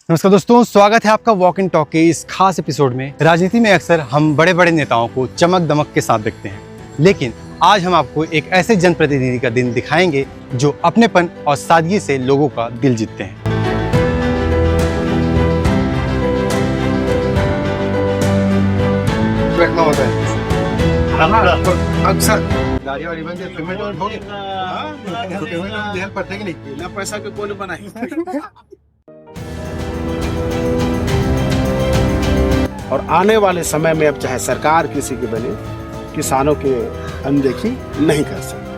नमस्कार दोस्तों, स्वागत है आपका वॉक एंड टॉक के इस खास एपिसोड में। राजनीति में अक्सर हम बड़े बड़े नेताओं को चमक दमक के साथ देखते हैं, लेकिन आज हम आपको एक ऐसे जनप्रतिनिधि का दिन दिखाएंगे जो अपनेपन और सादगी से लोगों का दिल जीतते हैं। बैठना होता है अक्सर गाड़ी वाड़ी बन जाए पेमेंट हो गया पेमेंट ध्यान पड़ता है कि नहीं ना पैसा के कोल बनाई। और आने वाले समय में अब चाहे सरकार किसी की बने, किसानों की अनदेखी नहीं कर सकते।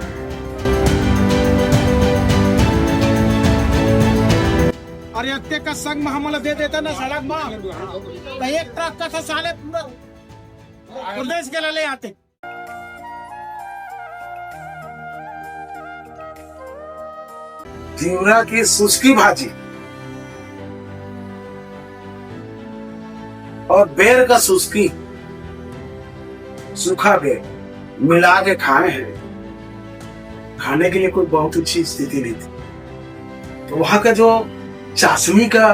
और यत्ते का संग हमला दे देता ना सड़क में तो एक ट्रक का था साले पूरा प्रदेश के ले आते। तीवरा की सुस्की भाजी और बेर का सुस्की सूखा बेर मिला के खाए हैं। खाने के लिए कोई बहुत अच्छी स्थिति नहीं थी, तो वहां का जो चाशनी का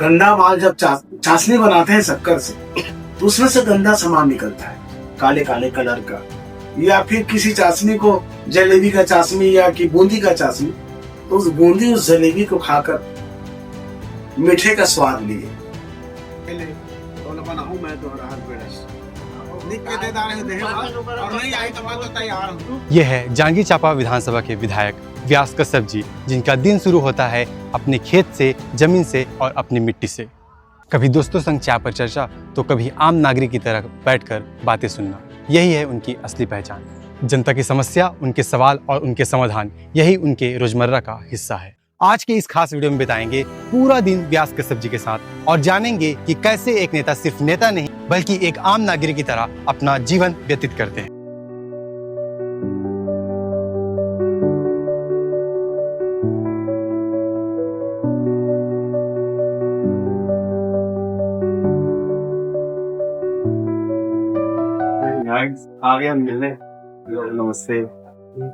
गंदा माल जब चाशनी बनाते हैं शक्कर से, तो उसमें से गंदा सामान निकलता है काले काले कलर का। या फिर किसी चाशनी को जलेबी का चाशनी या कि बूंदी का चाशनी, तो उस बूंदी उस जलेबी को खाकर मीठे का स्वाद लिए। यह है जांजगीर चांपा विधानसभा के विधायक व्यास कश्यप जी, जिनका दिन शुरू होता है अपने खेत से, जमीन से और अपनी मिट्टी से। कभी दोस्तों संग चाय पर चर्चा, तो कभी आम नागरिक की तरह बैठकर बातें सुनना, यही है उनकी असली पहचान। जनता की समस्या, उनके सवाल और उनके समाधान, यही उनके रोजमर्रा का हिस्सा है। आज के इस खास वीडियो में बिताएंगे पूरा दिन व्यास कश्यप जी के साथ और जानेंगे कि कैसे एक नेता सिर्फ नेता नहीं बल्कि एक आम नागरिक की तरह अपना जीवन व्यतीत करते हैं। आ गया मिलने। नमस्ते,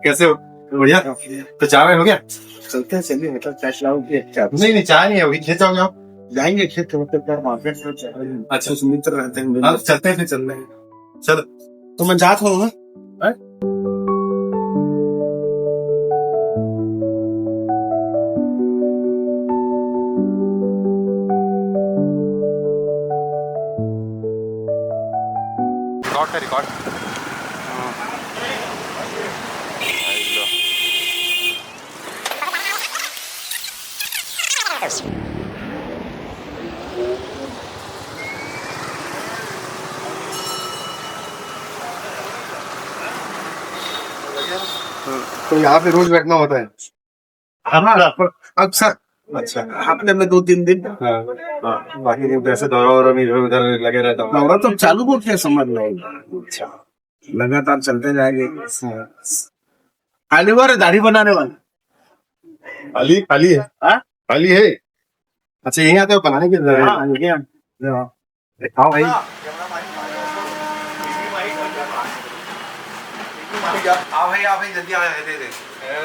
कैसे हो? बढ़िया। तो चाय हो गया? चलते हैं, चलिए मतलब नहीं चाय नहीं है, अभी खेत जाओगे आप? जाएंगे खेत मार्केट में। अच्छा सुमित्र रहते हैं, चलते हैं फिर चलते हैं। चलो तो मैं जात हूँ। रिकॉर्ड तो यहाँ पे रोज बैठना होता है अक्सर। अच्छा, हफ्ते में 2-3 दिन। बाकी दिन ऐसे दौरा वौरा में इधर उधर लगे रहता हूँ। दौरा तो चालू हो गया, समझ लो। अच्छा, लगातार चलते जाएंगे। खाली दाढ़ी बनाने वाले खाली खाली है। खाली है। अच्छा, यहीं आते हो बनाने के लिए? हाँ भाई, आ भाई जल्दी आ दे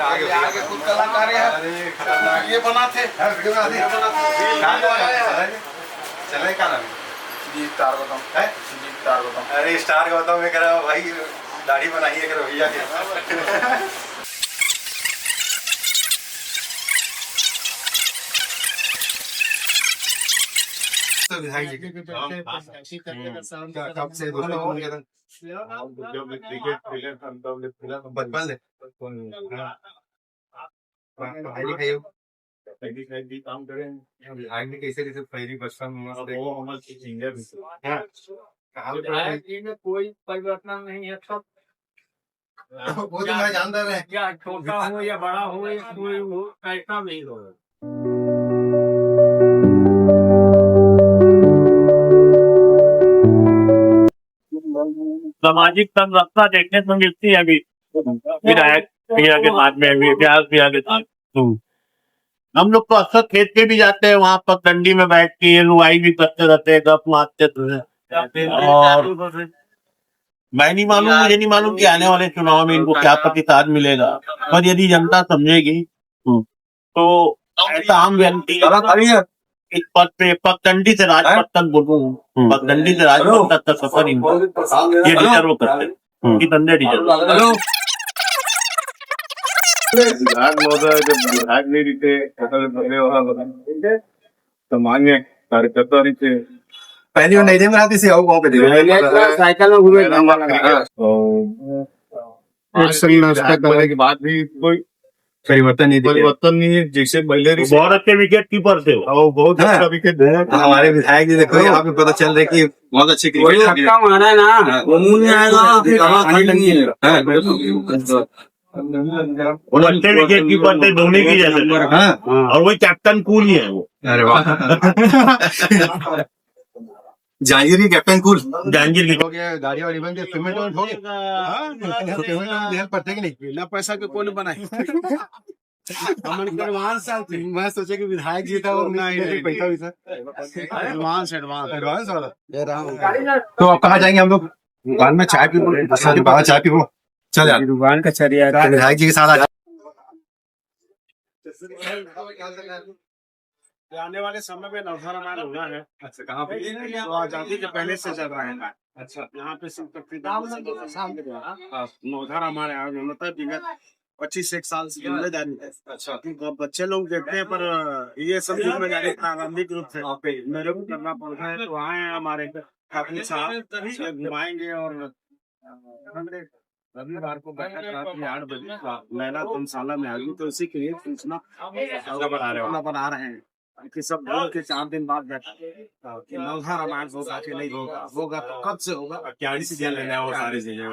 आगे खुद कलाकार है। ये बनाते चले क्या नाम? जी स्टार बताऊं है? जी स्टार बताऊं। अरे स्टार का बताऊं, मैं कह रहा हूँ भाई दाढ़ी बनाइए करो भैया के। तो विधायक जी कब से बचपन से काम करें विधायक ने कैसे कैसे पहली बचपन में कोई परिवर्तन नहीं है, सब वो तो मैं जानता है, या छोटा हो या बड़ा हो या कोई हो, कैसा भी हो। सामाजिक संरचना देखने को मिलती है अभी विधायक भैया के साथ में, व्यास भैया के साथ। हम लोग तो अक्सर खेत पे भी जाते हैं, वहाँ पर डंडी में बैठ के रुआई भी करते रहते हैं, गप मारते रहते हैं। और मैं नहीं मालूम, मुझे नहीं मालूम कि आने वाले चुनाव में इनको क्या प्रतिसाद मिलेगा, पर यदि जनता समझेगी तो ऐसा आम व्यक्ति इस पद पे पगडंडी से राजपथ तक बोलूं, पगडंडी से राजपथ तक का सफर ही ये डिजर्व करते हैं, कि बंदे डिजर्व। विधायक महोदय जब विधायक नहीं रहते सामान्य कार्यकर्ता रहते पहली बार नहीं दे बनाती से आओ गाँव पे साइकिल में घूमे करने के बाद भी कोई परिवर्तन नहीं है। जैसे पहले बहुत अच्छे विकेट कीपर थे वो। बहुत अच्छा विकेट हमारे विधायक जी देखो यहाँ पे पता चल रहा है कि बहुत अच्छे क्रिकेट मारा है ना वो मुंह नहीं आएगा वो अच्छे विकेट कीपर थे धोनी की जैसे, और वही कैप्टन कूल ही है वो। अरे वाह जहांगीर की कैप्टन कूल जहांगीर की गाड़ी वाड़ी बन गई पेमेंट हो गया पड़ते कि नहीं बिना पैसा के कौन बनाए मैं सोचा कि विधायक जी था वो पैसा वैसा एडवांस एडवांस वाला। तो अब कहाँ जाएंगे हम लोग? दुकान में चाय पी बाहर चाय पी चल यार दुकान का चरिया विधायक जी के साथ आने वाले समय में नवधा रामायण होना है। अच्छा कहाँ पे? तो आजादी के पहले से चल रहा है। अच्छा यहाँ पे नवधा रामायण आयोजन होता है विगत 25 साल से जिम्मेदारी है। अच्छा तो बच्चे लोग देखते हैं पर ये सब जिम्मेदारी प्रारंभिक रूप से मेरे को करना पड़ता है। तो आए हैं हमारे ठाकुर साहब घुमाएंगे और रविवार को बैठक रात में 8 बजे महिला धर्मशाला में आएगी। तो इसी के लिए सूचना बना रहे हैं कि सब लोग के 4 दिन बाद बैठा कि नवधा रामायण होगा कि नहीं होगा, होगा तो कब से होगा, क्या डिसीजन लेना है वो सारी चीजें।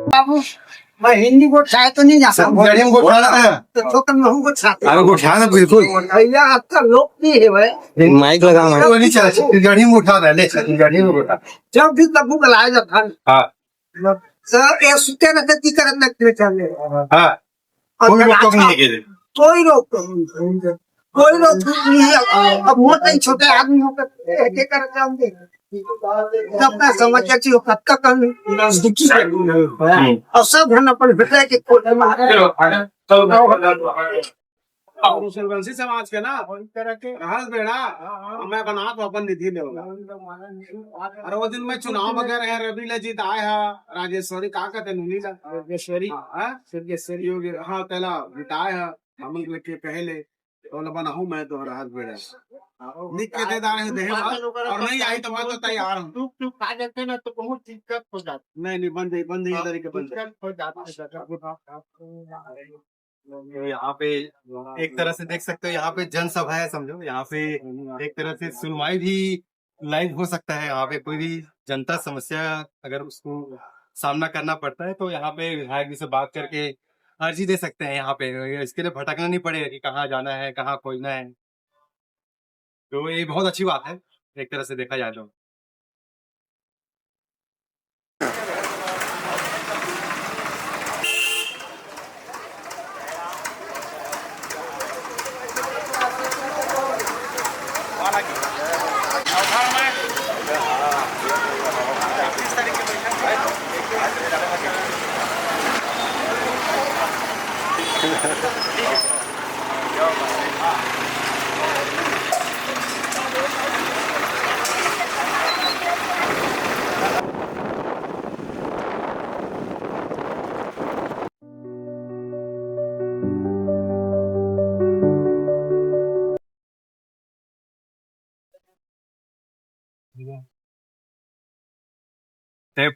बाबू मैं हिंदी को चाहे तो नहीं जाता गाड़ी में उठाना है तो छोकर में हूँ चाहते अरे उठाना बिल्कुल भैया आपका लोग भी है भाई माइक लगा वो नहीं चला गाड़ी में उठा रहा है ले गाड़ी में उठा जब भी तब्बू बुलाया जाता है हाँ सर ये सुते रहते ती करत लगते चले हाँ कोई रोक टोक नहीं है किसी कोई रोक नहीं है। अब मोटे छोटे आदमी होकर एक कर जाओगे जब तक समझ अच्छी हो कब तक और सब धन अपन भेटे के कोई सूर्यवंशी समाज के ना रहस बेड़ा मैं बना तो अपन निधि ले होगा। अरे वो दिन में चुनाव वगैरह है रवि लजित आए है राजेश्वरी का कहते नुनी राजेश्वरी योगी हाँ पहला बिताए है हम के पहले तो बनाऊ मैं तो रहस बेड़ा लिख के दे दाए दे और नहीं आई तो मैं तो तैयार हूँ। तू खा जाते ना तो बहुत दिक्कत हो जाती नहीं बंद इधर के बंद हो जाता यहाँ पे एक तरह से देख सकते हो यहाँ पे जनसभा है समझो। यहाँ पे एक तरह से सुनवाई भी लाइव हो सकता है। यहाँ पे कोई भी जनता समस्या अगर उसको सामना करना पड़ता है तो यहाँ पे विधायक जी से बात करके अर्जी दे सकते हैं। यहाँ पे इसके लिए भटकना नहीं पड़ेगा कि कहाँ जाना है कहाँ खोजना है। तो ये बहुत अच्छी बात है एक तरह से देखा जाए तो।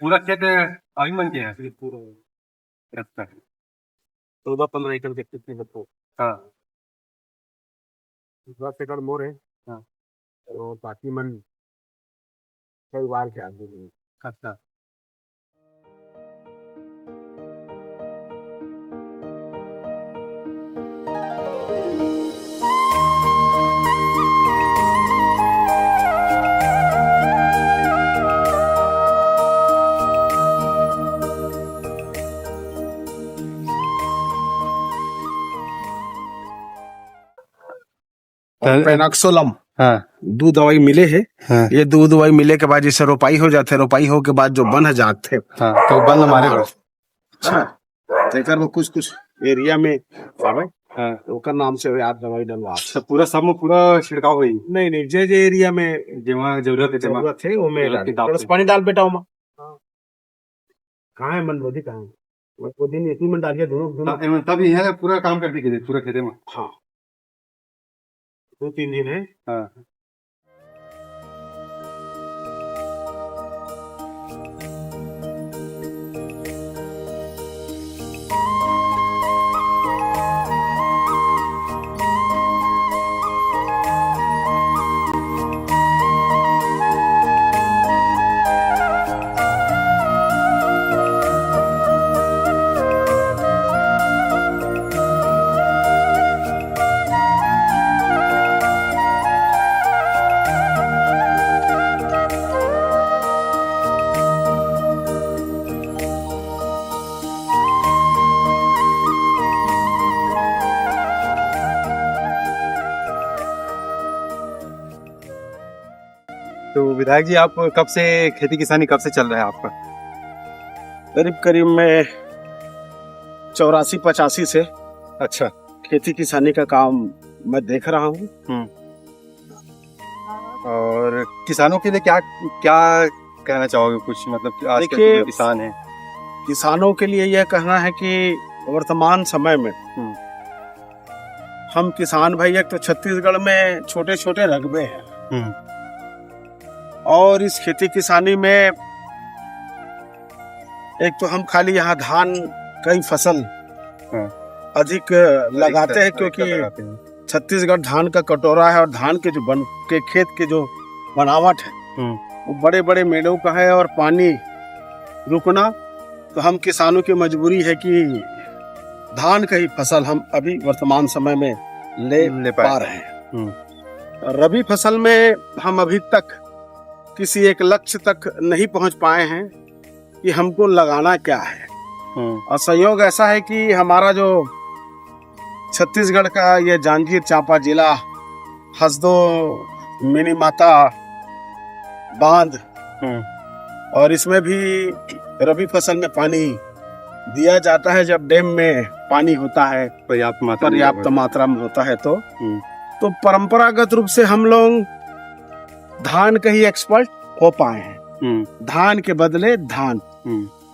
पूरा खेत अभी मन के है 14-15 एकड़ के कितने बच्चों हाँ 10 एकड़ मोर है। हाँ तो बाकी मन कई बार के आदमी अच्छा पेनाक्सोलम हाँ दूध दवाई मिले है। हाँ। ये दूध दवाई मिले के बाद जैसे रोपाई हो जाते, रोपाई हो के बाद जो बन जाते, हाँ, तो बल हमारे पर। अच्छा तो एकर में कुछ कुछ एरिया में पावे हाँ। तो ओकर नाम से याद दवाई डलवा। अच्छा, पूरा सब में पूरा छिड़काव हुई नहीं नहीं, जे एरिया में जमा जरूरत है जरूरत है वो में जरूरत के डाल। हिसाब थोड़ा से। सा पानी डाल बेटा उमा। कहाँ है मनबोधी, कहाँ है वो दिन इसी में डालिए दोनों दोनों। तब यह पूरा काम कर दी पूरा खेते में। हाँ 2-3 दिन है। हाँ। तो विधायक जी, आप कब से खेती किसानी कब से चल रहा है आपका? करीब करीब मैं 84-85 से अच्छा। खेती किसानी का काम मैं देख रहा हूँ। और किसानों के लिए क्या क्या कहना चाहोगे कुछ, मतलब कि आज के देखिए, जो किसान हैं? किसानों के लिए यह कहना है कि वर्तमान समय में हम किसान भाई, एक तो छत्तीसगढ़ में छोटे छोटे रकबे हैं और इस खेती किसानी में एक तो हम खाली यहाँ धान कई फसल अधिक लगाते हैं क्योंकि छत्तीसगढ़ धान का कटोरा है और धान के जो बन के खेत के जो बनावट है वो बड़े बड़े मेड़ों का है और पानी रुकना, तो हम किसानों की मजबूरी है कि धान का ही फसल हम अभी वर्तमान समय में ले पा रहे हैं। रबी फसल में हम अभी तक किसी एक लक्ष्य तक नहीं पहुंच पाए हैं कि हमको लगाना क्या है। और संयोग ऐसा है कि हमारा जो छत्तीसगढ़ का ये जांजगीर चांपा जिला हसदो मिनी माता बांध और इसमें भी रबी फसल में पानी दिया जाता है। जब डैम में पानी होता है पर्याप्त मात्रा में होता है तो परंपरागत रूप से हम लोग धान का ही एक्सपर्ट हो पाए हैं। धान के बदले धान,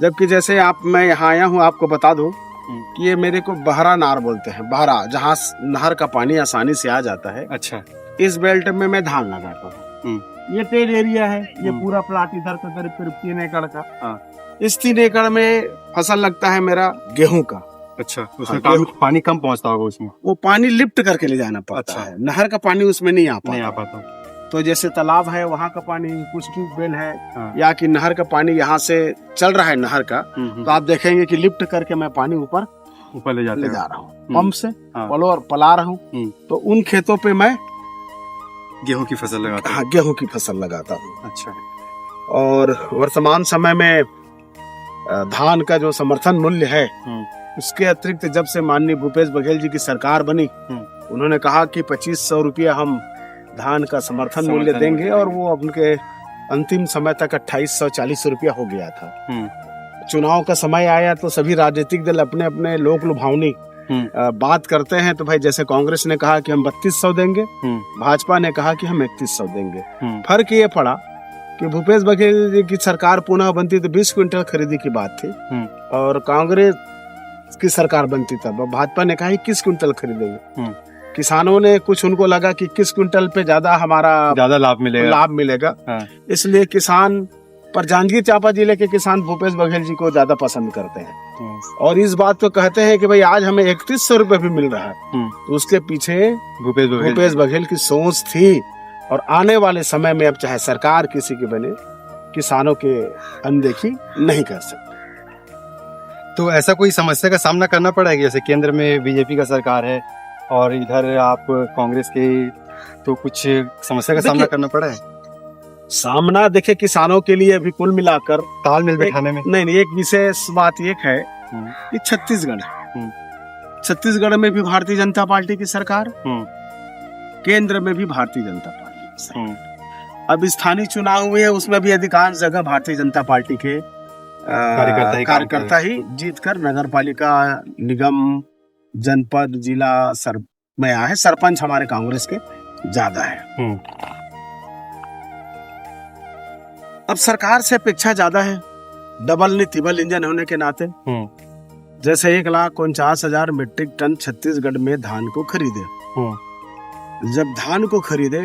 जबकि जैसे मैं यहाँ आया हूँ, आपको बता दूं कि ये मेरे को बहरा नार बोलते हैं, बहरा जहाँ नहर का पानी आसानी से आ जाता है। अच्छा। इस बेल्ट में मैं धान लगाता हूँ। ये 13 एरिया है, ये पूरा प्लाट इधर का करीब करीब 3 एकड़ का। इस 3 एकड़ में फसल लगता है मेरा गेहूं का। अच्छा, उसमें पानी कम पहुंचता होगा उसमें? वो पानी लिफ्ट करके ले जाना पड़ता है, नहर का पानी उसमें नहीं आ पाता। तो जैसे तालाब है वहाँ का पानी, कुछ ट्यूबवेल है या कि नहर का पानी यहाँ से चल रहा है नहर का, तो आप देखेंगे कि लिफ्ट करके मैं पानी ऊपर ले जा रहा हूँ पंप से, पला रहा हूँ। तो उन खेतों पे मैं गेहूं की फसल लगाता हूँ। हाँ, गेहूं की फसल लगाता हूँ। अच्छा। और वर्तमान समय में धान का जो समर्थन मूल्य है उसके अतिरिक्त जब से माननीय भूपेश बघेल जी की सरकार बनी, उन्होंने कहा कि 2500 रुपया हम धान का समर्थन मूल्य देंगे और वो उनके अंतिम समय तक 2840 रुपया हो गया था। चुनाव का समय आया तो सभी राजनीतिक दल अपने अपने लोक लुभावनी बात करते हैं। तो भाई जैसे कांग्रेस ने कहा कि हम 3200 देंगे, भाजपा ने कहा कि हम 3100 देंगे। फर्क ये पड़ा कि भूपेश बघेल जी की सरकार पुनः बनती तो 20 क्विंटल खरीदी की बात थी और कांग्रेस की सरकार बनती तब भाजपा ने कहा 21 क्विंटल खरीदेंगे। किसानों ने कुछ, उनको लगा कि 21 क्विंटल पे ज्यादा लाभ मिलेगा। इसलिए किसान पर जांजगीर चांपा जिले के किसान भूपेश बघेल जी को ज्यादा पसंद करते हैं और इस बात को कहते हैं कि भाई आज हमें 3100 रुपए भी मिल रहा है। तो उसके पीछे भूपेश बघेल की सोच थी और आने वाले समय में अब चाहे सरकार किसी की बने, किसानों के अनदेखी नहीं कर सकते। तो ऐसा कोई समस्या का सामना करना पड़ा है? जैसे केंद्र में बीजेपी का सरकार है और इधर आप कांग्रेस के, तो कुछ समस्या का सामना करना पड़ा है? सामना देखिए, किसानों के लिए अभी कुल मिलाकर तालमेल बैठाने में नहीं, एक विशेष बात एक है कि छत्तीसगढ़ है। छत्तीसगढ़ में भी भारतीय जनता पार्टी की सरकार, केंद्र में भी भारतीय जनता पार्टी। अब स्थानीय चुनाव हुए हैं, उसमें भी अधिकांश जगह भारतीय जनता पार्टी के कार्यकर्ता ही जीतकर नगर पालिका, निगम, जनपद, जिला में आए हैं। सरपंच हमारे कांग्रेस के ज्यादा है। अब सरकार से अपेक्षा ज्यादा है, डबल नहीं तिबल इंजन होने के नाते। जैसे 1,49,000 मीट्रिक टन छत्तीसगढ़ में धान को खरीदे। जब धान को खरीदे,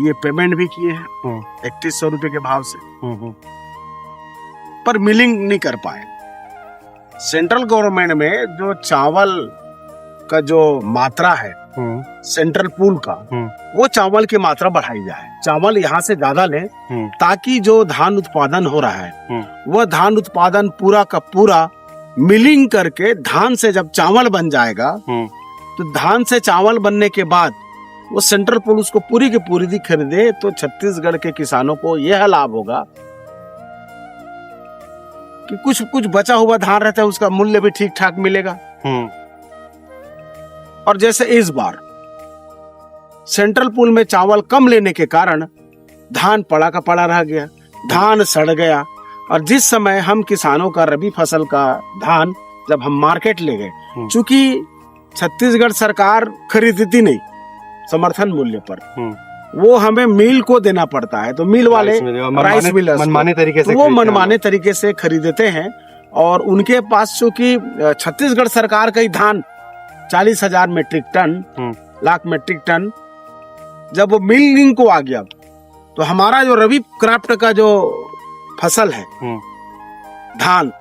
ये पेमेंट भी किए हैं 3100 रुपए के भाव से, पर मिलिंग नहीं कर पाए। सेंट्रल गवर्नमेंट में जो चावल का जो मात्रा है सेंट्रल पूल का, वो चावल की मात्रा बढ़ाई जाए, चावल यहाँ से ज्यादा लें, ताकि जो धान उत्पादन हो रहा है वह धान उत्पादन पूरा का पूरा मिलिंग करके धान से जब चावल बन जाएगा, तो धान से चावल बनने के बाद वो सेंट्रल पूल उसको पूरी की पूरी दी खरीदे, तो छत्तीसगढ़ के किसानों को यह लाभ होगा कि कुछ कुछ बचा हुआ धान रहता है उसका मूल्य भी ठीक ठाक मिलेगा। और जैसे इस बार सेंट्रल पूल में चावल कम लेने के कारण धान पड़ा का पड़ा रह गया, धान सड़ गया। और जिस समय हम किसानों का रबी फसल का धान जब हम मार्केट ले गए, चूंकि छत्तीसगढ़ सरकार खरीदती नहीं समर्थन मूल्य पर, वो हमें मिल को देना पड़ता है, तो मिल वाले राइस मिलर्स मनमाने तरीके से, तो वो मनमाने तरीके से खरीदते हैं। और उनके पास चूंकि छत्तीसगढ़ सरकार का ही धान 40,000 metric ton, lakh metric ton जब वो मिलिंग को आ गया, तो हमारा जो रबी क्राफ्ट का जो फसल है धान,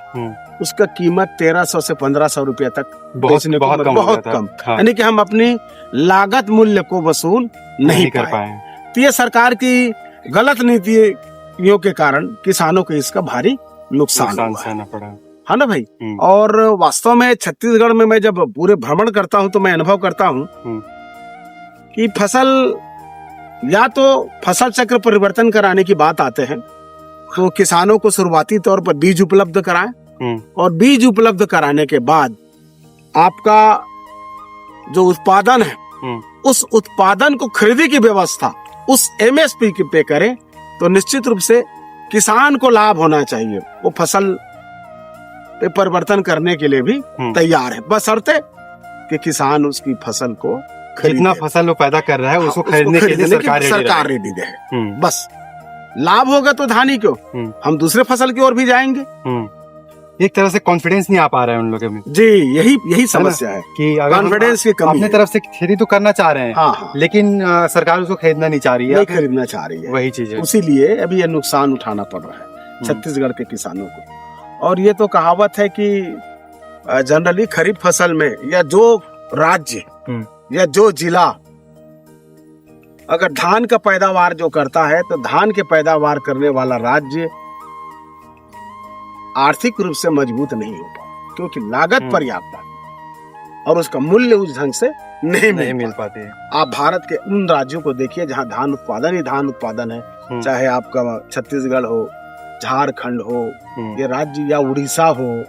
उसका कीमत 1300 से 1500 रुपए तक बेचने को बहुत कम, यानी कि हम अपनी लागत मूल्य को वसूल नहीं कर पाए। तो ये सरकार की गलत नीतियों के कारण किसानों को इसका भारी नुकसान सहना पड़ा है ना भाई। और वास्तव में छत्तीसगढ़ में मैं जब पूरे भ्रमण करता हूँ तो मैं अनुभव करता हूँ कि फसल, या तो फसल चक्र परिवर्तन कराने की बात आते हैं, तो किसानों को शुरुआती तौर पर बीज उपलब्ध कराएं, और बीज उपलब्ध कराने के बाद आपका जो उत्पादन है उस उत्पादन को खरीदने की व्यवस्था उस MSP की पे करें, तो निश्चित रूप से किसान को लाभ होना चाहिए। वो फसल पे परिवर्तन करने के लिए भी तैयार है, बशर्ते कि किसान उसकी फसल को जितना फसल वो पैदा कर रहा है उसको खरीदने के लिए सरकार रेडी है। बस लाभ होगा तो धान ही क्यों, हम दूसरे फसल की ओर भी जाएंगे। एक तरह से कॉन्फिडेंस नहीं आ पा रहा है उन लोगों में जी, यही समस्या है कि कॉन्फिडेंस की कमी अपने तरफ से खेती तो करना चाह रहे हैं, हाँ। लेकिन सरकार उसको खरीदना नहीं चाह रही है, नहीं खरीदना चाह रही है, वही चीज है। उसीलिए अभी ये नुकसान उठाना पड़ रहा है छत्तीसगढ़ के किसानों को। और ये तो कहावत है कि जनरली खरीफ फसल में या जो राज्य या जो जिला अगर धान का पैदावार जो करता है, तो धान के पैदावार करने वाला राज्य आर्थिक रूप से मजबूत नहीं होगा, क्योंकि लागत पर्याप्त है और उसका मूल्य उस ढंग से नहीं मिल पाते। आप भारत के उन राज्यों को देखिए जहां धान उत्पादन ही धान उत्पादन है, चाहे आपका छत्तीसगढ़ हो, झारखंड हो, ये राज्य या उड़ीसा हो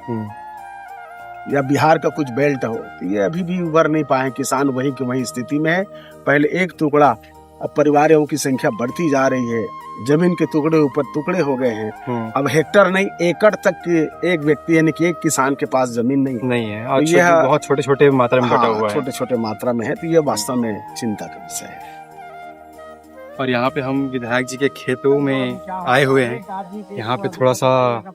या बिहार का कुछ बेल्ट हो, तो ये अभी भी उभर नहीं पाए। किसान वही की वही स्थिति में है। पहले एक टुकड़ा, अब परिवारों की संख्या बढ़ती जा रही है, जमीन के टुकड़े ऊपर टुकड़े हो गए हैं। अब हेक्टर नहीं, एकड़ तक के एक व्यक्ति यानी कि एक किसान के पास जमीन नहीं है। और यह बहुत छोटे छोटे मात्रा में बटा हुआ है, छोटे छोटे मात्रा में है। तो ये वास्तव में चिंता का विषय है। और यहाँ पे हम विधायक जी के खेतों में आए हुए हैं। यहाँ पे थोड़ा सा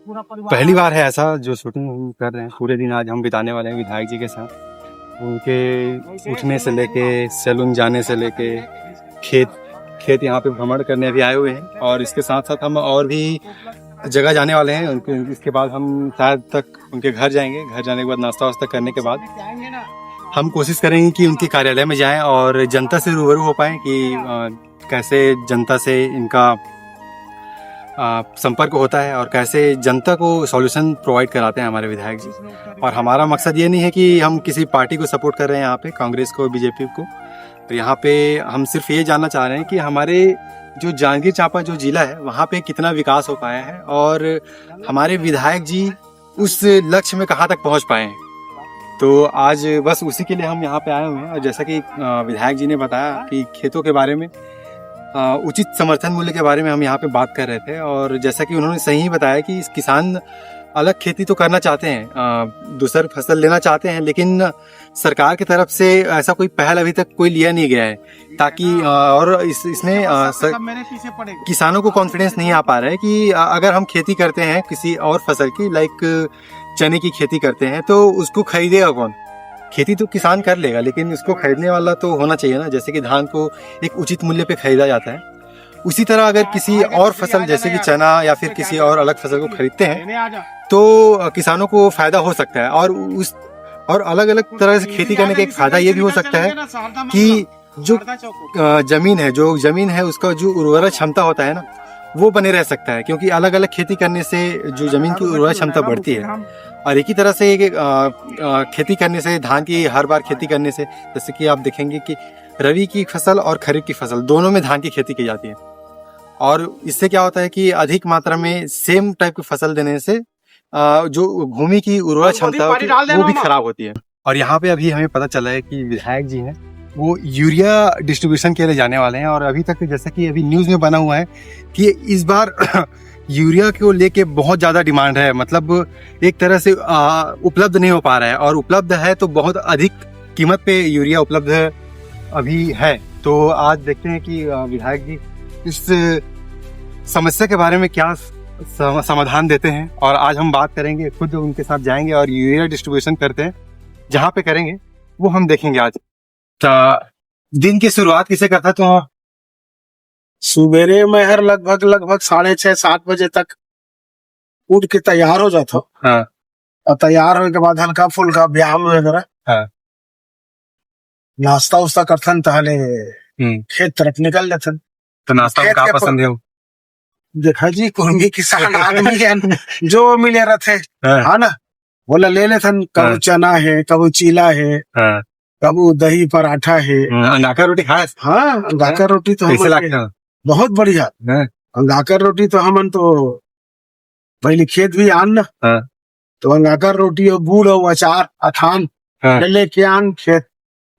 पहली बार है ऐसा जो शूटिंग हम कर रहे हैं। पूरे दिन आज हम बिताने वाले हैं विधायक जी के साथ। उनके उठने से लेके सैलून जाने से लेके खेत यहाँ पे भ्रमण करने भी आए हुए हैं। और इसके साथ साथ हम और भी जगह जाने वाले हैं। इसके बाद हम शायद तक उनके घर जाएंगे। घर जाने के बाद नाश्ता वास्ता करने के बाद हम कोशिश करेंगे कि उनके कार्यालय में जाएं और जनता से रूबरू हो पाएं कि कैसे जनता से इनका संपर्क होता है और कैसे जनता को सॉल्यूशन प्रोवाइड कराते हैं हमारे विधायक जी। और हमारा मकसद ये नहीं है कि हम किसी पार्टी को सपोर्ट कर रहे हैं यहाँ पे, कांग्रेस को, बीजेपी को। तो यहाँ पे हम सिर्फ ये जानना चाह रहे हैं कि हमारे जो जांजगीर चांपा जो जिला है वहाँ पे कितना विकास हो पाया है और हमारे विधायक जी उस लक्ष्य में कहाँ तक पहुँच पाए हैं। तो आज बस उसी के लिए हम यहाँ पे आए हुए हैं। और जैसा कि विधायक जी ने बताया कि खेतों के बारे में, उचित समर्थन मूल्य के बारे में हम यहाँ पे बात कर रहे थे। और जैसा कि उन्होंने सही ही बताया कि किसान अलग खेती तो करना चाहते हैं, दूसरी फसल लेना चाहते हैं, लेकिन सरकार की तरफ से ऐसा कोई पहल अभी तक कोई लिया नहीं गया है, ताकि और इसमें किसानों को कॉन्फिडेंस नहीं आ पा रहा है कि अगर हम खेती करते हैं किसी और फसल की, लाइक चने की खेती करते हैं, तो उसको खरीदेगा कौन। खेती तो किसान कर लेगा, लेकिन उसको खरीदने वाला तो होना चाहिए ना। जैसे कि धान को एक उचित मूल्य पे खरीदा जाता है, उसी तरह अगर किसी और फसल जैसे कि चना या फिर किसी और अलग फसल को खरीदते हैं तो किसानों को फायदा हो सकता है। और अलग अलग तरह से खेती करने का एक फायदा ये भी हो सकता है कि जो जमीन है उसका जो उर्वरक क्षमता होता है ना, वो बने रह सकता है, क्योंकि अलग अलग खेती करने से जो जमीन की उर्वरक क्षमता बढ़ती है। और एक ही तरह से खेती करने से, धान की हर बार खेती करने से, जैसे कि आप देखेंगे कि रबी की फसल और खरीफ की फसल दोनों में धान की खेती की जाती है, और इससे क्या होता है कि अधिक मात्रा में सेम टाइप की फसल देने से जो भूमि की उर्वरक क्षमता वो भी खराब होती है। और यहाँ पे अभी हमें पता चला है कि विधायक जी हैं वो यूरिया डिस्ट्रीब्यूशन के लिए जाने वाले हैं, और अभी तक जैसा कि अभी न्यूज़ में बना हुआ है कि इस बार यूरिया को लेके बहुत ज़्यादा डिमांड है, मतलब एक तरह से उपलब्ध नहीं हो पा रहा है, और उपलब्ध है तो बहुत अधिक कीमत पे यूरिया उपलब्ध अभी है। तो आज देखते हैं कि विधायक जी इस समस्या के बारे में क्या समाधान देते हैं, और आज हम बात करेंगे, खुद उनके साथ जाएंगे और यूरिया डिस्ट्रीब्यूशन करते हैं जहाँ पे करेंगे वो हम देखेंगे। आज दिन की शुरुआत किसे करता तो सुबेरे में हर लगभग 6:30-7 बजे तक उठ के तैयार हो जाता। हाँ। और तैयार होने के बाद हल्का फुल्का व्यायाम वगैरह, हाँ। नाश्ता उस्ता करथन, ताहले खेत तरफ निकल जाथन। तो नाश्ता में क्या पसंद है? देखा जी, कुर्मी किसान आदमी है, जो मिले रहते है ना, बोला ले लेथन। कबू चना है, कबू चीला है, कबू दही पराठा है। अंगाकर रोटी खास? हाँ, अंगाकर रोटी तो बहुत बढ़िया। अंगाकर रोटी तो हमन तो पहले खेत भी आन ना, तो अंगाकर रोटी और गुड़ और अचार अठान लेके आन खेत,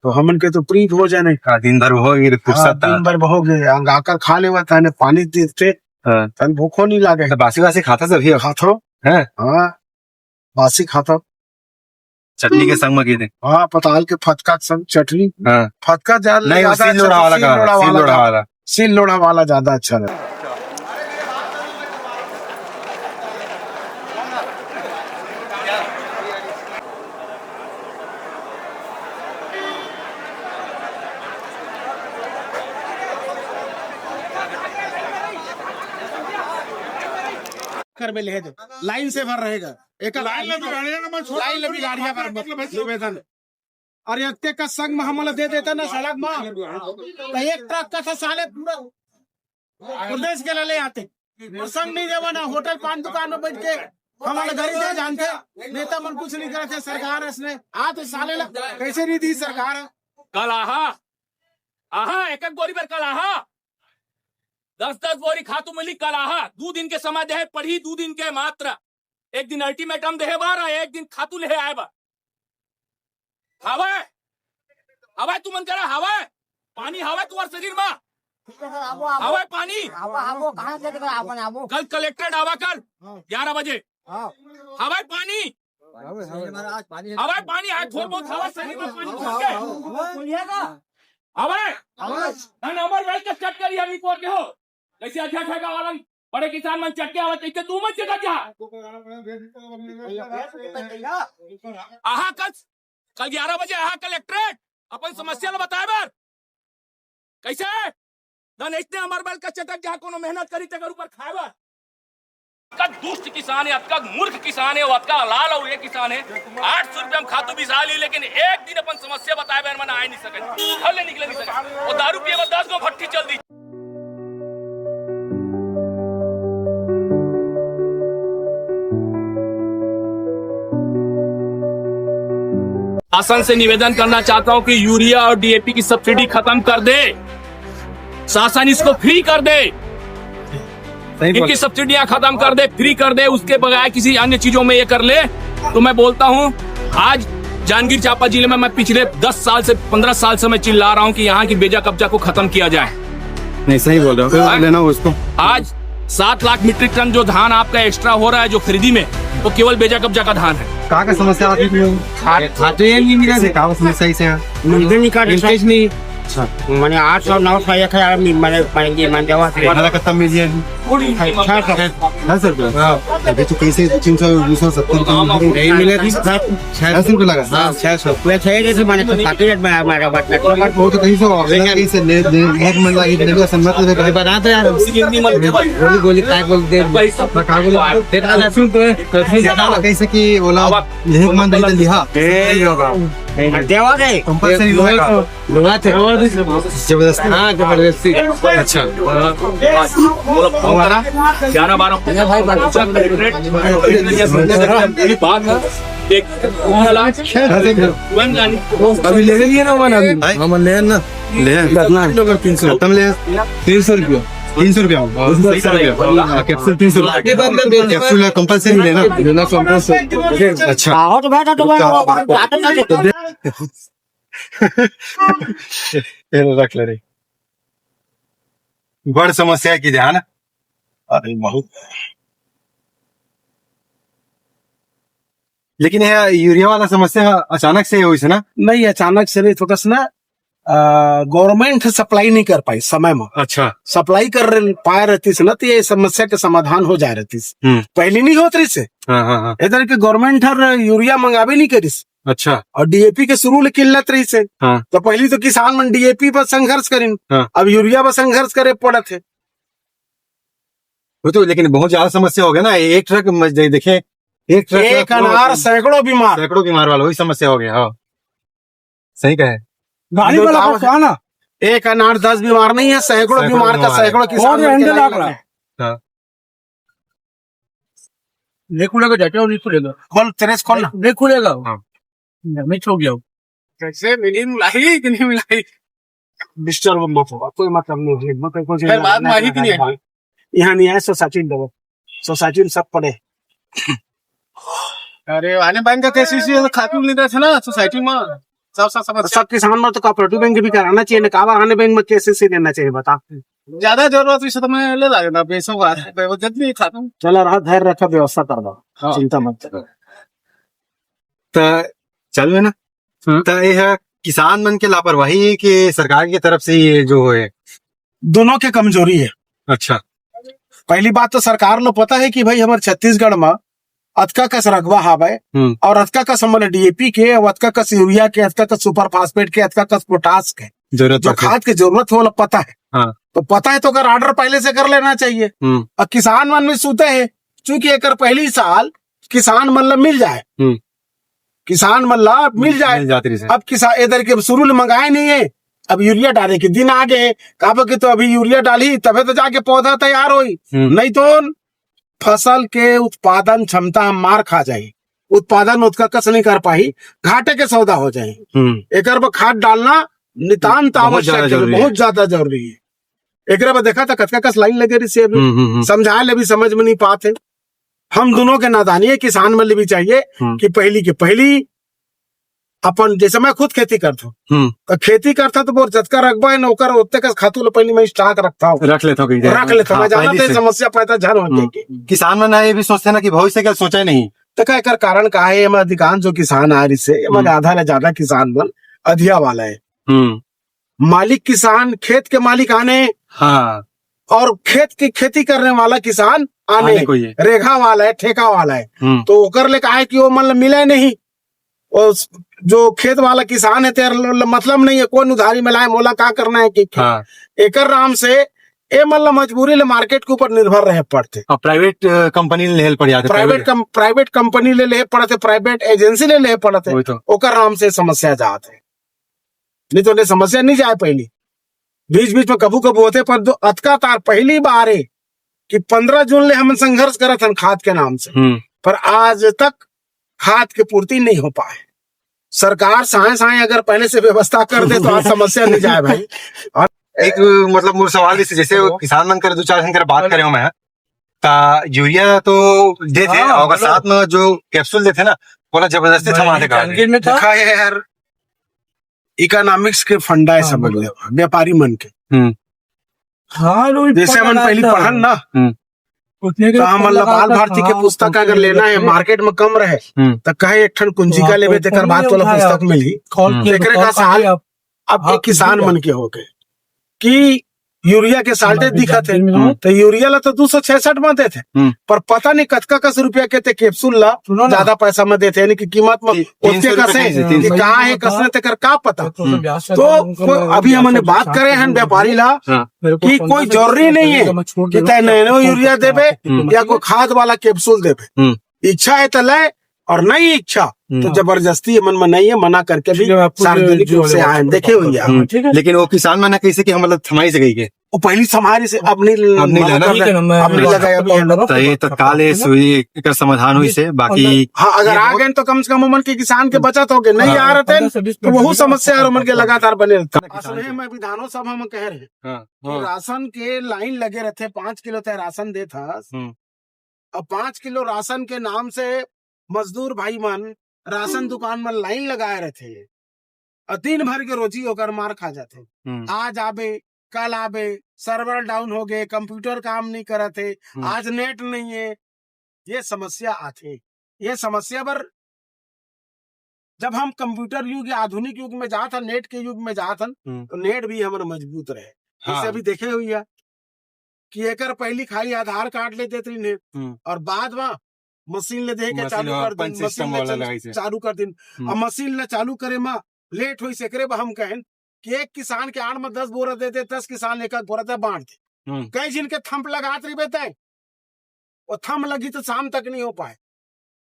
तो हमन के तो प्रीत हो जाने। दिन भर हो गए, दिन भर हो गए, अंगाकर खा ले ताने पानी देते, तन भूखो नहीं लागे। तो बासी खाता सभी खातो। हाँ, बासी खाता। चटनी के संग में हाँ, पताल के फटका के संग चटनी। फटका ज्यादा सिल लोढ़ा वाला ज्यादा अच्छा है। में ले दो, लाइन से भर रहेगा, एक लाइन में भी गाड़ियां भर और एक का संग में हमला दे देता ना सड़क में, तो एक ट्रक का था साले पूरा प्रदेश के ले आते, संग नहीं देवा ना। होटल पान दुकान में बैठ के हमारे घर से जानते नेता मन कुछ नहीं करते, सरकार इसने तो साले कैसे नहीं दी सरकार। कल आहा एक गोरी पर कल आहा 10-10 बोरी खातू मिली कल आहा 2 दिन के समय दे पढ़ी 2 दिन के मात्र, एक दिन अल्टीमेटम दे बार, एक दिन खातू ले आए बा। हवा तू मन करा, हवा पानी, हवा तुम्हारे शरीर में, हवा पानी। कल कलेक्टर आवा, कल 11 बजे हवा पानी, हवा पानी है, थोड़ा बहुत हवा शरीर में पानी हवा नंबर वेल के चट करिए रिपोर्ट के हो, जैसे अध्यक्ष है वाला बड़े किसान मन चट के आवत है, तू मत चटा जा। आहा कल 11 बजे आहा कलेक्ट्रेट अपन समस्या बताए बार कैसे न इसने हमारे बैल का चटक जहाँ कोनो मेहनत करी तक ऊपर खाए बार। का दुष्ट किसान है, आपका मूर्ख किसान है, आपका लाल और ये किसान है। 800 रुपये हम खातू बिसा ली, लेकिन एक दिन अपन समस्या बताए बैर मन आए नहीं सके, हल निकले नहीं सके, और दारू पिए 10 गो भट्टी चल दी। शासन से निवेदन करना चाहता हूं कि यूरिया और डीएपी की सब्सिडी खत्म कर दे, शासन इसको फ्री कर दे, इनकी सब्सिडियां खत्म कर दे, फ्री कर दे, उसके बगैर किसी अन्य चीजों में ये कर ले। तो मैं बोलता हूं आज जांजगीर चांपा जिले में मैं पिछले 10 साल से 15 साल से मैं चिल्ला रहा हूं कि यहाँ की बेजा कब्जा को खत्म किया जाए। नहीं सही बोल रहे हो, लेना हो उसको। आज 7 लाख मीट्रिक टन जो धान आपका एक्स्ट्रा हो रहा है जो खरीदी में, वो केवल बेजा कब्जा का धान है। कहाँ का समस्या आती है? खाते नहीं मिले कहाँ समस्या ही से है? मंदिर नहीं काटे नहीं मैंने 800 900 एक हजार मैंने देवा थे खाना खत्म में दिया है। 600 रुपये अभी तो कैसे 300 270 नहीं मिले 600 रुपये लगा। हाँ 600 वे थे जैसे मैंने तो खाते रेट में हमारा बात वो तो कहीं से कहीं से एक मिनट एक मिनट का सम्मत है कहीं बनाते यार गोली गोली काय बोल दे कैसे कि बोला यही मन नहीं लिहा देवा गए कंपलसरी लोहा थे जबरदस्ती। हाँ जबरदस्ती अच्छा 11 12 अभी ले लिए ना मन अभी हम ले ना ले कितना 300 खत्म ले 300 रुपया 300 रुपया कैप्सूल 300 रुपया कैप्सूल कंपलसरी लेना कंपलसरी। अच्छा आओ तो बैठा तो ये रख ले रे बड़ समस्या की ध्यान। अरे बहुत लेकिन यह यूरिया वाला समस्या अचानक से हुई है ना? नहीं अचानक से नहीं थोड़ा सा ना गवर्नमेंट सप्लाई नहीं कर पाई समय में। अच्छा सप्लाई कर पाया रहती से ना तो ये समस्या के समाधान हो जा रहती से पहले नहीं होत रही से। हाँ इधर के गवर्नमेंट हर यूरिया मंगावे नहीं करी अच्छा और डीएपी के शुरू ले किल्लत रही से। हाँ। तो पहली तो किसान मन डीएपी पर संघर्ष करें। हाँ। अब यूरिया पर संघर्ष करे पड़े थे वो तो लेकिन बहुत ज्यादा समस्या हो गया ना। एक ट्रक देखे एक ट्रक एक अनार सैकड़ों बीमार वाला वही समस्या हो गया। हाँ सही कहे गाड़ी वाला ना एक अनार 10 बीमार नहीं है सैकड़ों बीमार का सैकड़ों किसान नहीं खुलेगा जाते हो नहीं खुलेगा खोल तेरेस खोल ना नहीं खुलेगा हाँ। मैं छो गया कैसे मिली मिलाई कि नहीं मिलाई डिस्टर्ब मत होगा कोई मतलब नहीं मतलब कुछ बात माही की नहीं है। यहाँ नहीं है सोसाइटी दबो सोसाइटी में सब पड़े। अरे आने बैंक का कैसे खातू नहीं था ना सोसाइटी में सब किसान में तो कोऑपरेटिव बैंक भी कराना चाहिए ना कावा आने बैंक में कैसे देना चाहिए बता। ज्यादा जरूरत हुई तो मैं ले जाएगा पैसों का जल्दी खाता चलो रहा धैर्य रखा व्यवस्था कर दो चिंता मत करो। तो चल में ना तो यह किसान मन के लापरवाही के सरकार की तरफ से ये जो है दोनों के कमजोरी है। अच्छा पहली बात तो सरकार को पता है कि भाई हमारे छत्तीसगढ़ में अतका का रकबा हावे और अतका का समझ डीएपी के अतका का यूरिया के अतका का सुपर फास्फेट के अतका का पोटास के जरूरत जो खाद की जरूरत हो पता है। हाँ। तो पता है तो अगर ऑर्डर पहले से कर लेना चाहिए। और किसान मन में सूते है चूंकि एक पहली साल किसान मन मिल जाए किसान मन मिल जाए। अब किसान इधर के शुरू में मंगाए नहीं है अब यूरिया डाले के दिन आ गए कहा कि तो अभी यूरिया डाली तभी तो जाके पौधा तैयार हुई नहीं तो फसल के उत्पादन क्षमता मार खा जाये उत्पादन उसका कस नहीं कर पाई घाटे के सौदा हो जाये। एक खाद डालना नितांत आवश्यक है बहुत ज्यादा जरूरी है। एक देखा था कतका कस लाइन लगे रही अभी समझाए ले भी समझ में नहीं पाते। हम दोनों के नादानी है किसान मन भी चाहिए कि पहली के पहली अपन जैसे मैं खुद खेती करता हूँ तो खेती करता तो बहुत जतका रखबा है नौकर उतने का खातू पहले मैं स्टॉक रखता हूँ रख लेता हूँ मैं जानता है समस्या पैदा झन हो जाएगी। किसान मन ये भी सोचते ना कि भविष्य का सोचा नहीं तो क्या कर कारण का है हमारे अधिकांश जो किसान आ रही से हमारे आधा से ज्यादा किसान मन अधिया वाला है। मालिक किसान खेत के मालिक आने हाँ और खेत की खेती करने वाला किसान आने रेखा वाला है ठेका वाला है तो ओकर ले कहा है कि वो मतलब मिले नहीं और जो खेत वाला किसान है तेरा मतलब नहीं है कौन उधारी में लाए मोला क्या करना है कि हाँ। एकर नाम से ए मतलब मजबूरी ले मार्केट के ऊपर निर्भर रहे पड़ते प्राइवेट कंपनी ले पड़ जाते प्राइवेट कंपनी ले पड़ते प्राइवेट एजेंसी ले पड़ते ओकर नाम से समस्या जाते नहीं तो समस्या नहीं जाए पहली बीच बीच में कबू कबू होते पर जो अतका तार पहली बार है कि 15 जून ले हम संघर्ष करत हन खाद के नाम से पर आज तक खाद की पूर्ति नहीं हो पाए। सरकार साए अगर पहले से व्यवस्था कर दे तो आज समस्या नहीं जाए भाई। और एक मतलब मोर सवाल जैसे किसान मन कर 2-4 दिन बात करे मैं यूरिया तो देते और साथ में जो कैप्सूल देते ना बोला जबरदस्ती थमा देखा है यार इकोनॉमिक्स के फंडा है समझ लो व्यापारी मन के हाँ जैसे हम पहले पढ़न ना, तो हम बाल भारती के पुस्तक अगर लेना है मार्केट में कम रहे तो कहे एक ठन कुंजिका लेवे तेकर बात वाला पुस्तक मिली। एकरे का साल अब एक किसान मन के हो गए कि यूरिया के साल्टे दिखत है, तो यूरिया ला तो 266 में देते, पर पता नहीं कतका कस रुपया के ते कैप्सूल ला ज्यादा पैसा में देते, यानी कि कीमत में उसके कसे कि कहाँ है कसने तेकर का पता। तो अभी हमने बात करे हैं व्यापारी ला कि कोई जरूरी नहीं है कि तय नैनो यूरिया देवे या कोई खाद वाला कैप्सूल देवे, इच्छा है तो ले और नहीं इच्छा तो जबरदस्ती मन में नहीं है, मना करके भी सार्वजनिक रूप से आए देखे हुई है। लेकिन वो किसान मना कैसे कि हम मतलब थमाई से गई के वो पहली समारी से अब नहीं लगाया तो ये तत्काल सुई का समाधान हुई से बाकी। हाँ, अगर आ गए तो कम से कम उमन के किसान के बचत हो गए, नहीं आ रहे थे तो वही समस्या उमन के लगातार बने रहते। मैं विधानों सभा में कह रहे राशन के लाइन लगे रहते, 5 किलो तय राशन दे था, अब 5 किलो राशन के नाम से मजदूर भाई मन राशन दुकान में लाइन लगाए रहते और दिन भर के रोजी होकर मार खा जाते। आज आबे कल आबे सर्वर डाउन हो गए, कंप्यूटर काम नहीं करते, आज नेट नहीं है, ये समस्या आते। ये समस्या पर जब हम कंप्यूटर युग या आधुनिक युग में जाता, नेट के युग में जाता, तो नेट भी हमारा मजबूत रहे। इसे अभी देखे हुई है कि एकर पहली खाली आधार कार्ड ले देते ने और बाद में मशीन ले दे के चालू कर दिन, मशीन चालू कर दिन, और मशीन ले चालू करे में लेट हुई सेकरे हम कहें कि एक किसान के आड़ में 10 बोरा देते, 10 किसान एक बोरा दे बांट दे, कई जिनके थंप लगात रही बेटे वो थंप लगी तो शाम तक नहीं हो पाए।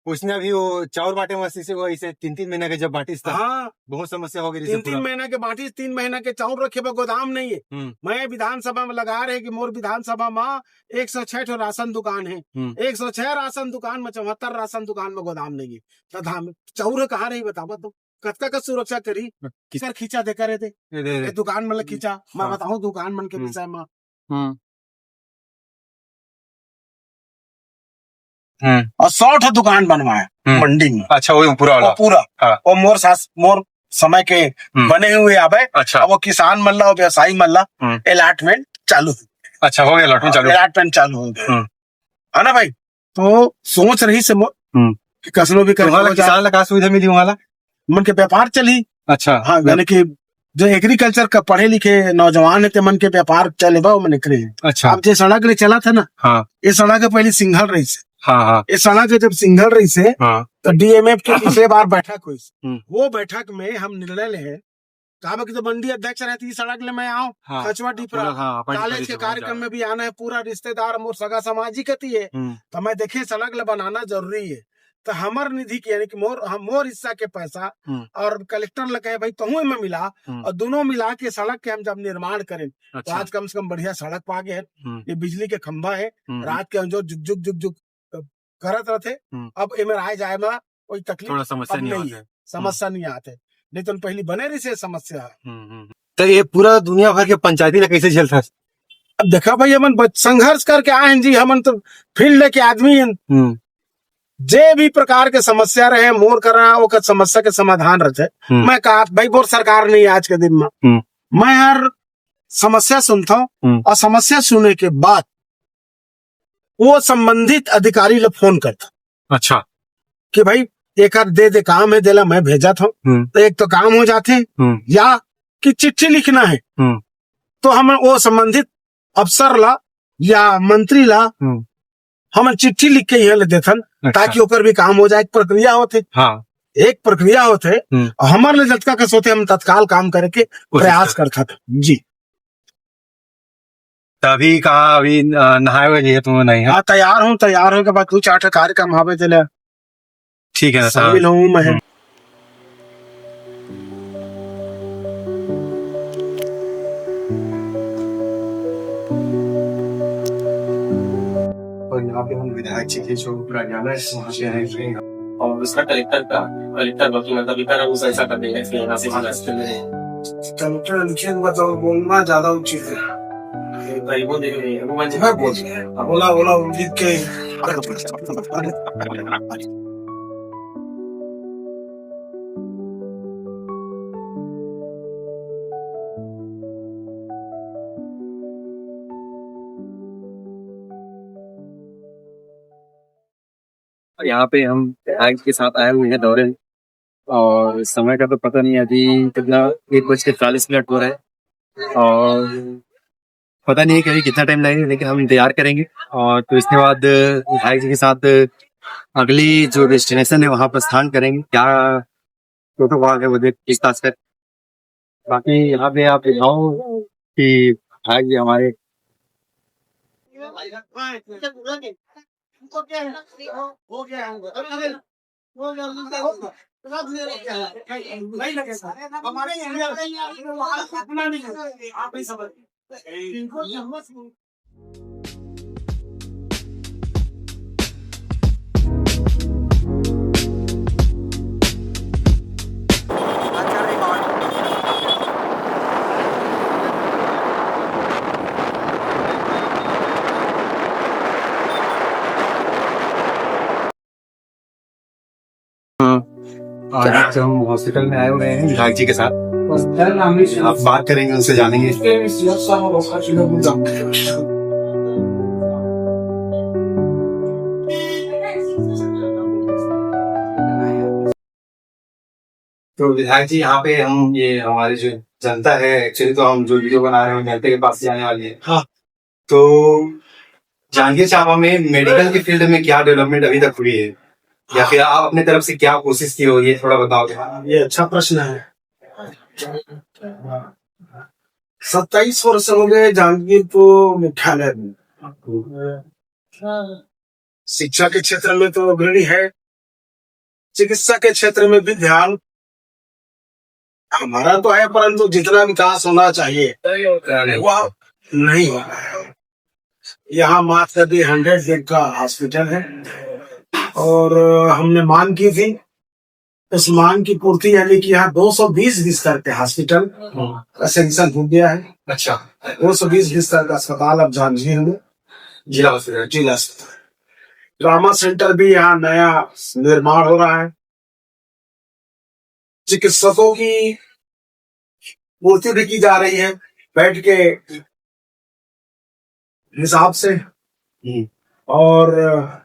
उसने अभी वो चाउर बांटे मसीह से वो ऐसे 3-3 महीना के जब बांटिस था, हाँ, बहुत समस्या हो गई। 3-3 महीना के बांटिस, 3 महीना के चाउर रखे पर गोदाम नहीं है। मैं विधानसभा में लगा रहे कि मोर विधानसभा में 106 राशन दुकान है, 106 राशन दुकान में 74 राशन दुकान में गोदाम नहीं है, तो चाउर कहाँ रही बतावा तो कतका का सुरक्षा करी, किसर खींचा दे करे थे दुकान में खींचा। मैं बताऊं दुकान मन के विषय में, और 100 दुकान बनवाए मंडी में। अच्छा, वो पूरा वो मोर समय के बने हुए आवे। अच्छा, वो किसान मल्ला और व्यवसायी मल्ला अलॉटमेंट चालू। अच्छा, हो गया अलॉटमेंट चालू हो गया है ना भाई। तो सोच रही से कि कसलो भी कर किसान ला का सुविधा मिली वहाँ मन के व्यापार चली। अच्छा, हाँ, यानी कि जो एग्रीकल्चर का पढ़े लिखे नौजवान है मन के व्यापार चले बा मन करे। अच्छा, अब जो सड़क ले चला था ना, हाँ, ये सड़क के पहले सिंगल रही से, हाँ, ये सड़क जब सिंगल रही से, हाँ, तो डीएमएफ के पिछले बार बैठक हुई, वो बैठक में हम निर्णय ले कहा कि तो मंडी अध्यक्ष रहती सड़क ले मैं आऊँ, कचवा डिपरा कॉलेज के कार्यक्रम में भी आना है, पूरा रिश्तेदार मोर सगा समाजी कती है, तो मैं देखे सड़क ले बनाना जरूरी है। तो हमार निधि की यानी कि मोर हिस्सा के पैसा और कलेक्टर लगे भाई तहुए में मिला, और दोनों मिला के सड़क के हम जब निर्माण करें, तो आज कम से कम बढ़िया सड़क पा गए। ये बिजली के खंभा है, रात के जो जुग जुग जुग करत रहते, अब एमआरआई जाए में कोई तकलीफ समस्या नहीं आते, नहीं तो पहली बने रही से समस्या। तो ये पूरा दुनिया भर के पंचायती कैसे झेलता? अब देखा भाई हमन संघर्ष करके आए हैं जी, हमन तो फील्ड लेके आदमी हैं, जे भी प्रकार के समस्या रहे मोर कर रहा वो समस्या के समाधान रहते। मैं कहा भाई बोर सरकार नहीं आज के दिन में, मैं हर समस्या सुनता हूँ और समस्या सुनने के बाद वो संबंधित अधिकारी लोग फोन करता। अच्छा, कि भाई एक दे काम है देला मैं भेजा था, तो एक तो काम हो जाते, या कि चिट्ठी लिखना है तो हम वो संबंधित अफसर ला या मंत्री ला हम चिट्ठी लिख के यहाँ ले देथन, ताकि ओकर भी काम हो जाए। एक प्रक्रिया होते, हाँ, एक प्रक्रिया होते, हमारे लिए जतका कस होते हम तत्काल काम करे के प्रयास करता था जी। तभी कहा अभी नहाए हुए तुम नहीं है? तैयार हो के बाद 2-4 कार्यक्रम आवे चले, ठीक है, शामिल हूँ मैं। और यहाँ पे हम विधायक जी के जो कार्यालय वहाँ पे हैं, और उसका कलेक्टर मतलब उस ऐसा कर देगा इसलिए यहाँ से बोलना ज्यादा उचित है। वो देख बोला उम्मीद के यहाँ पे हम विधायक के साथ आए हुए हैं दौरे में। और समय का तो पता नहीं है, अभी कितना 1:40 हो रहा है और पता नहीं है कि अभी कितना टाइम लगेगा, लेकिन हम इंतजार करेंगे। और तो इसके बाद विधायक जी के साथ अगली जो डेस्टिनेशन है वहाँ प्रस्थान करेंगे। क्या प्रोटोकॉल है वो देख पूछताछ कर। बाकी यहाँ पे आप दिखाओ कि विधायक जी हमारे आज हम हॉस्पिटल में आए हुए हैं विधायक जी के साथ। आप बात करेंगे, उनसे जानेंगे। तो विधायक जी, यहाँ पे हम ये हमारी जो जनता है, एक्चुअली तो हम जो वीडियो बना रहे हैं जनता के पास जाने वाली है। हाँ। तो जांजगीर चांपा में मेडिकल के फील्ड में क्या डेवलपमेंट अभी तक हुई है, या फिर आप अपने तरफ से क्या कोशिश की हो, ये थोड़ा बताओगे? ये अच्छा प्रश्न है। 27 वर्ष हो गए जांजगीर को मुख्यालय में। शिक्षा के क्षेत्र में तो अग्रणी है, चिकित्सा के क्षेत्र में भी ध्यान हमारा तो है, परंतु जितना विकास होना चाहिए वह नहीं हो रहा है। यहाँ मात्र 100 बेड का हॉस्पिटल है और हमने मांग की थी, उस मांग की पूर्ति यानी कि यहाँ 220 बिस्तर के हॉस्पिटल का सेंक्शन हो गया है। अच्छा। 220 बिस्तर का अस्पताल अब जांजगीर में जिला हॉस्पिटल। जिला अस्पताल। ट्रामा सेंटर भी यहाँ नया निर्माण हो रहा है। चिकित्सकों की पूर्ति भी की जा रही है बेड के हिसाब से, और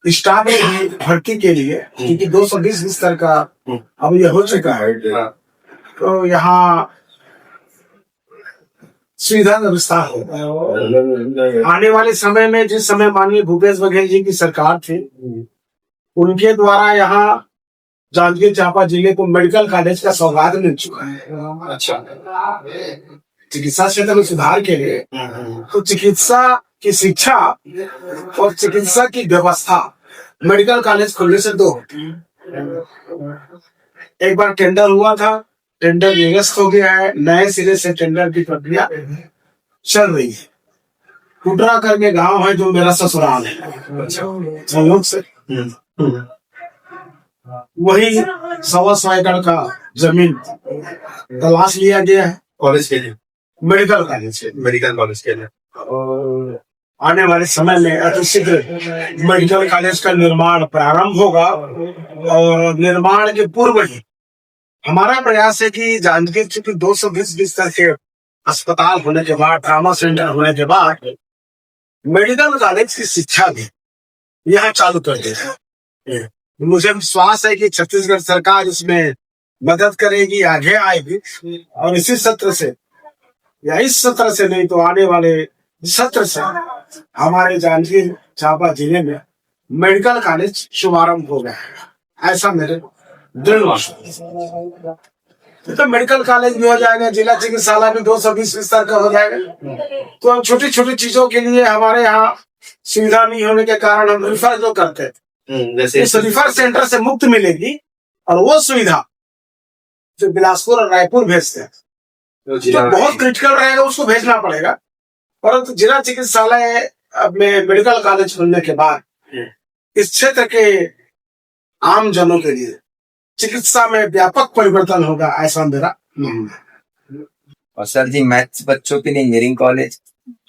स्टाफ की भर्ती के लिए, क्योंकि 220 बिस्तर का अब यह हो चुका है, तो यहाँ सुविधा का विस्तार होगा। आने वाले समय में, जिस समय माननीय भूपेश बघेल जी की सरकार थी, उनके द्वारा यहाँ जांजगीर चांपा जिले को मेडिकल कॉलेज का सौगात मिल चुका है। अच्छा। चिकित्सा क्षेत्र में सुधार के लिए तो चिकित्सा की शिक्षा और चिकित्सा की व्यवस्था मेडिकल कॉलेज खुलने से दो होती है। एक बार टेंडर हुआ था, टेंडर निरस्त हो गया है, नए सिरे से टेंडर की प्रक्रिया चल रही है। कुटरा करके गांव है जो मेरा ससुराल है, संयोग से वही 125 एकड़ का जमीन तलाश लिया गया है कॉलेज के लिए, मेडिकल कॉलेज के मेडिकल कॉलेज के लिए। और आने वाले समय में अतिशीघ्र मेडिकल कॉलेज का निर्माण प्रारंभ होगा। और निर्माण के पूर्व ही हमारा प्रयास है कि जांजगीर चूंकि 220 बिस्तर के अस्पताल होने के बाद, ट्रामा सेंटर होने के बाद, मेडिकल कॉलेज की शिक्षा भी यहाँ चालू कर दे। मुझे विश्वास है कि छत्तीसगढ़ सरकार इसमें मदद करेगी, आगे आएगी, और इसी सत्र से या इस सत्र से नहीं तो आने वाले सत्र से हमारे जांजगीर चांपा जिले में मेडिकल कॉलेज शुभारंभ हो गया है, ऐसा मेरे दृढ़ विश्वास। तो मेडिकल कॉलेज भी हो जाएगा, जिला चिकित्सालय भी 220 बिस्तर का हो जाएगा। तो हम छोटी छोटी चीजों के लिए हमारे यहाँ सुविधा नहीं होने के कारण हम रिफर जो करते हैं, जैसे इस रिफर सेंटर से मुक्त मिलेगी, और वो सुविधा जो बिलासपुर और रायपुर भेजते हैं जो बहुत क्रिटिकल रहेगा उसको भेजना पड़ेगा। परंतु जिला चिकित्सालय में मेडिकल कॉलेज खुलने के बाद इस क्षेत्र के आम जनों के लिए चिकित्सा में व्यापक परिवर्तन होगा, ऐसा मेरा मानना है। और सर जी, मैथ्स बच्चों के लिए इंजीनियरिंग कॉलेज,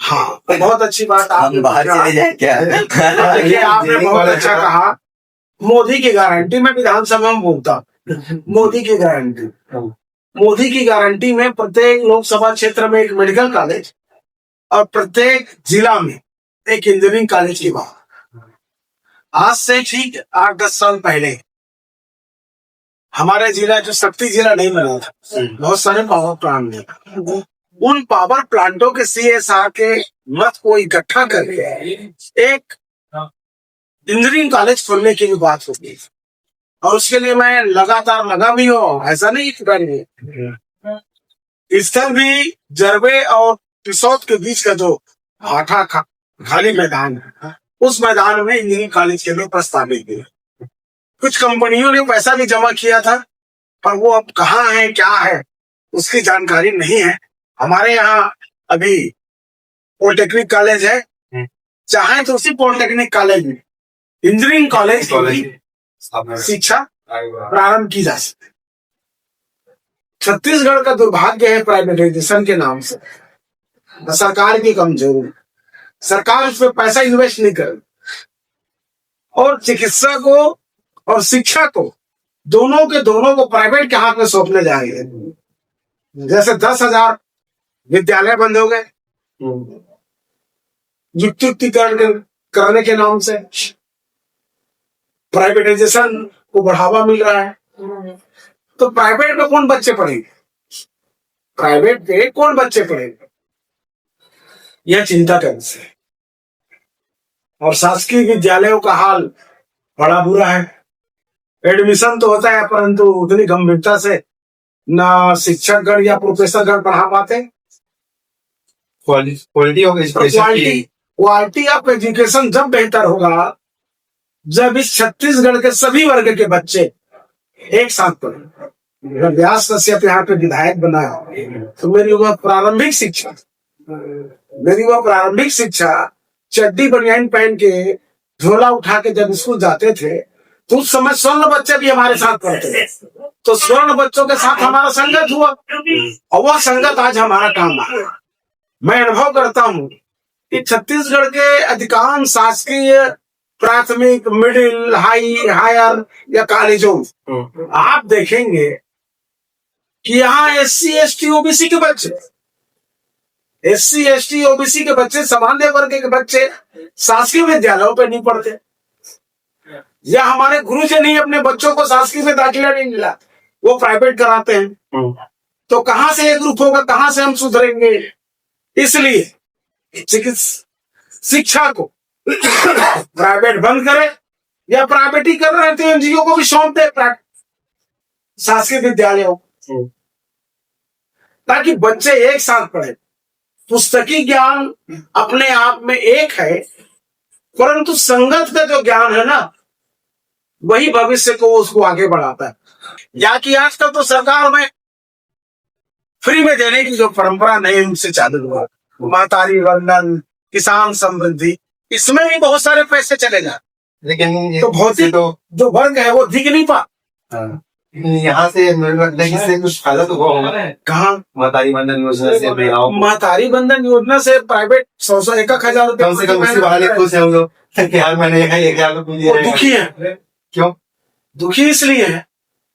हाँ, बहुत अच्छी बात हम बाहर चले जाए क्या? देखिए, आपने बहुत अच्छा कहा। मोदी की गारंटी में विधानसभा में बोलता, मोदी की गारंटी, मोदी की गारंटी में प्रत्येक लोकसभा क्षेत्र में एक मेडिकल कॉलेज और प्रत्येक जिला में एक इंजीनियरिंग कॉलेज की बात। आज से ठीक 8-10 साल पहले हमारे जिला जो शक्ति जिला नहीं बना था, बहुत सारे पावर प्लांट थे। उन पावर प्लांटों के CSR के मत को इकट्ठा करके एक इंजीनियरिंग कॉलेज खोलने की भी बात होगी, और उसके लिए मैं लगातार लगा भी हूँ, ऐसा नहीं कि नहीं। स्थल भी जरबे और टिसौत के बीच का जो हाथा खाली मैदान है, उस मैदान में इंजीनियरिंग कॉलेज के लिए प्रस्तावित किया। कुछ कंपनियों ने पैसा भी जमा किया था, पर वो अब कहाँ है क्या है उसकी जानकारी नहीं है। हमारे यहाँ अभी पॉलिटेक्निक कॉलेज है, चाहे तो उसी पॉलिटेक्निक कॉलेज में इंजीनियरिंग कॉलेज की शिक्षा प्रारंभ की जा सकती। छत्तीसगढ़ का दुर्भाग्य है प्राइवेटाइजेशन के नाम से, सरकार की कमजोरी, सरकार उस पर पैसा इन्वेस्ट नहीं कर, और चिकित्सा को और शिक्षा को दोनों को प्राइवेट के हाथ में सौंपने जा रही है। जैसे 10,000 विद्यालय बंद हो गए युक्तिकरण करने के नाम से, प्राइवेटाइजेशन को बढ़ावा मिल रहा है। तो प्राइवेट में कौन बच्चे पढ़ेंगे, प्राइवेट पे कौन बच्चे पढ़ेंगे, यह चिंता का विषय है। और शासकीय विद्यालयों का हाल बड़ा बुरा है। एडमिशन तो होता है, परंतु उतनी गंभीरता से ना शिक्षकगण या प्रोफेसरगण पढ़ा पाते। Quality of education, quality of education जब बेहतर होगा जब इस छत्तीसगढ़ के सभी वर्ग के बच्चे एक साथ पढ़े। व्यास कश्यप यहाँ पे विधायक बना है, तो मेरी वह प्रारंभिक शिक्षा चड्डी बनियान पहन के झोला उठा के जब स्कूल जाते थे, तो उस समय स्वर्ण बच्चे भी हमारे साथ पढ़ते थे। तो स्वर्ण बच्चों के साथ हमारा संगत हुआ, और वह संगत आज हमारा काम आया। मैं अनुभव करता हूँ कि छत्तीसगढ़ के अधिकांश शासकीय प्राथमिक, मिडिल, हायर या कॉलेजों आप देखेंगे कि यहाँ SC, ST, OBC के बच्चे, SC, ST, OBC के बच्चे, सामान्य वर्ग के बच्चे शासकीय विद्यालयों पे नहीं पढ़ते, या हमारे गुरुजन ही अपने बच्चों को शासकीय में दाखिला नहीं मिला, वो प्राइवेट कराते हैं। तो कहाँ से ये ग्रुप होगा, कहाँ से हम सुधरेंगे? इसलिए शिक्षा को प्राइवेट बंद करे, या प्राइवेट ही कर रहे थे NGO को भी सौंप दे शासकीय विद्यालयों, ताकि बच्चे एक साथ पढ़े। पुस्तकी ज्ञान अपने आप में एक है, परंतु संगत का जो ज्ञान है ना, वही भविष्य को उसको आगे बढ़ाता है। या कि आजकल तो सरकार में फ्री में देने की जो परंपरा नई उनसे चालू हुआ, महतारी वंदन, किसान समृद्धि, इसमें भी बहुत सारे पैसे चले जाते, लेकिन तो भौतिक जो वर्ग है वो दिख नहीं पा। यहाँ से मुझे लगता है कि इससे कुछ फायदा तो होगा। कहाँ? महतारी बंधन योजना से महिलाओं को, महतारी बंधन योजना से प्राइवेट 100-1,000 रुपए कम से कम उसी बहाने खुश है हम लोग कि यार मैंने 1,000 रुपये दिए। दुखी है। क्यों दुखी? इसलिए है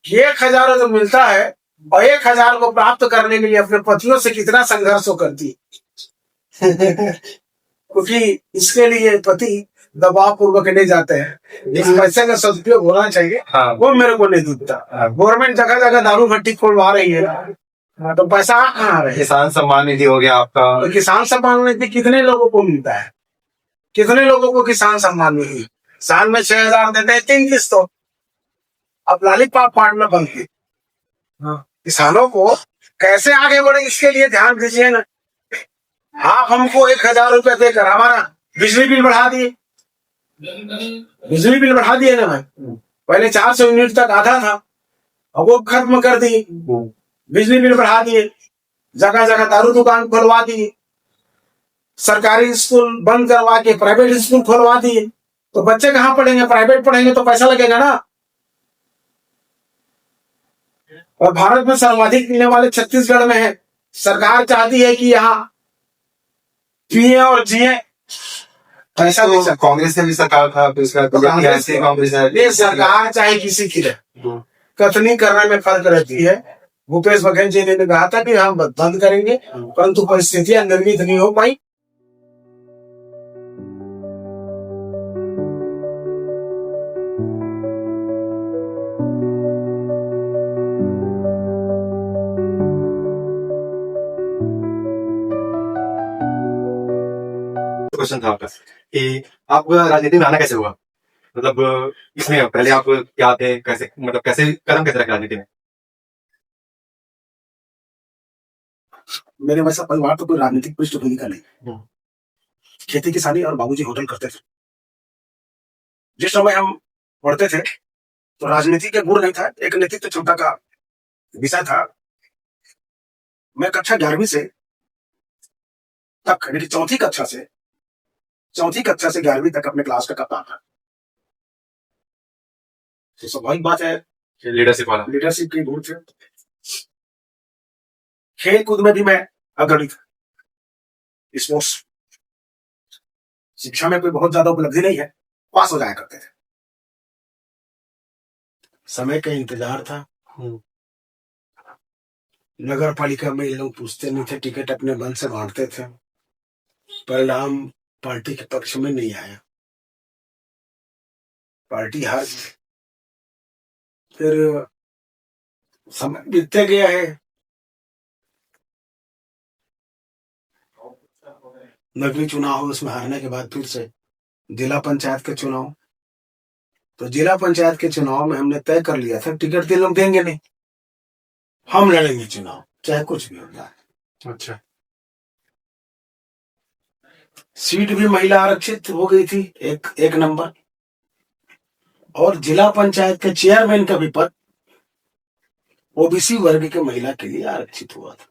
कि 1,000 तो मिलता है, और 1,000 को प्राप्त करने के लिए अपने पतियों से कितना संघर्ष हो करती क्योंकि इसके लिए पति दबाव पूर्वक नहीं जाते हैं। इस पैसे का सदुपयोग होना चाहिए, वो मेरे को नहीं दिखता। गवर्नमेंट जगह जगह दारू भट्टी खोलवा रही है, तो पैसा कहाँ आ रहा है? किसान सम्मान निधि हो गया आपका, तो किसान सम्मान निधि कितने लोगों को मिलता है? कितने लोगों को किसान सम्मान निधि? साल में 6,000 देते हैं, 3 किस्तों। अब लॉलीपॉप बांटना बंद की। किसानों को कैसे आगे बढ़े इसके लिए ध्यान दीजिए ना। आप हमको 1,000 रुपए देकर हमारा बिजली बिल बढ़ा दिए, बिजली बिल बढ़ा दिए ना भाई। पहले 400 यूनिट तक आधा था, अब वो खत्म कर दिए, बिजली बिल बढ़ा दिए, जगह जगह दारू दुकान खुलवा दिए, सरकारी स्कूल बंद करवा के प्राइवेट स्कूल खुलवा दिए। तो बच्चे कहाँ पढ़ेंगे? प्राइवेट पढ़ेंगे तो पैसा लगेगा ना। और भारत में सर्वाधिक मिलने वाले छत्तीसगढ़ में है। सरकार चाहती है कि यहाँ पिए और जिए, पैसा दे सकते। कांग्रेस ने भी सरकार था, फिर उसका कांग्रेस ये सरकार चाहे किसी की रहे, कथनी करने में फर्क रहती है। भूपेश बघेल जी ने कहा था कि हम बंद करेंगे, परंतु परिस्थितियां निर्मित नहीं हो पाई। क्वेश्चन था आपका कि आपका राजनीति में आना कैसे हुआ? मतलब इसमें पहले आप क्या थे, कैसे मतलब कैसे कदम कैसे रखे राजनीति में? मेरे वैसा परिवार तो कोई राजनीतिक पृष्ठभूमि का नहीं। हम्म। खेती किसानी और बाबूजी होटल करते थे। जिस समय हम पढ़ते थे तो राजनीति के गुण नहीं था, एक नेतृत्व क्षमता का विषय था। मैं कक्षा 11वीं से तक यानी कि चौथी कक्षा से 11वीं तक अपने क्लास का कप्तान था। तो स्वाभाविक बात है लीडरशिप वाला। लीडरशिप के गुण थे। खेल कूद में भी मैं अग्रणी था। स्पोर्ट्स शिक्षा में कोई बहुत ज्यादा उपलब्धि नहीं है, पास हो जाया करते थे। समय का इंतजार था। नगर पालिका में ये लोग पूछते नहीं थे, टिकट अपने मन से बांटते थे। परिणाम पार्टी के पक्ष में नहीं आया, पार्टी हार गई। फिर समय बीतते गया है, नगरीय चुनाव हो, उसमें हारने के बाद फिर से जिला पंचायत के चुनाव। तो जिला पंचायत के चुनाव में हमने तय कर लिया था टिकट ये लोग देंगे नहीं, हम लड़ेंगे चुनाव चाहे कुछ भी हो जाए। अच्छा। सीट भी महिला आरक्षित हो गई थी, एक नंबर। और जिला पंचायत के चेयरमैन का भी पद ओबीसी वर्ग के महिला के लिए आरक्षित हुआ था।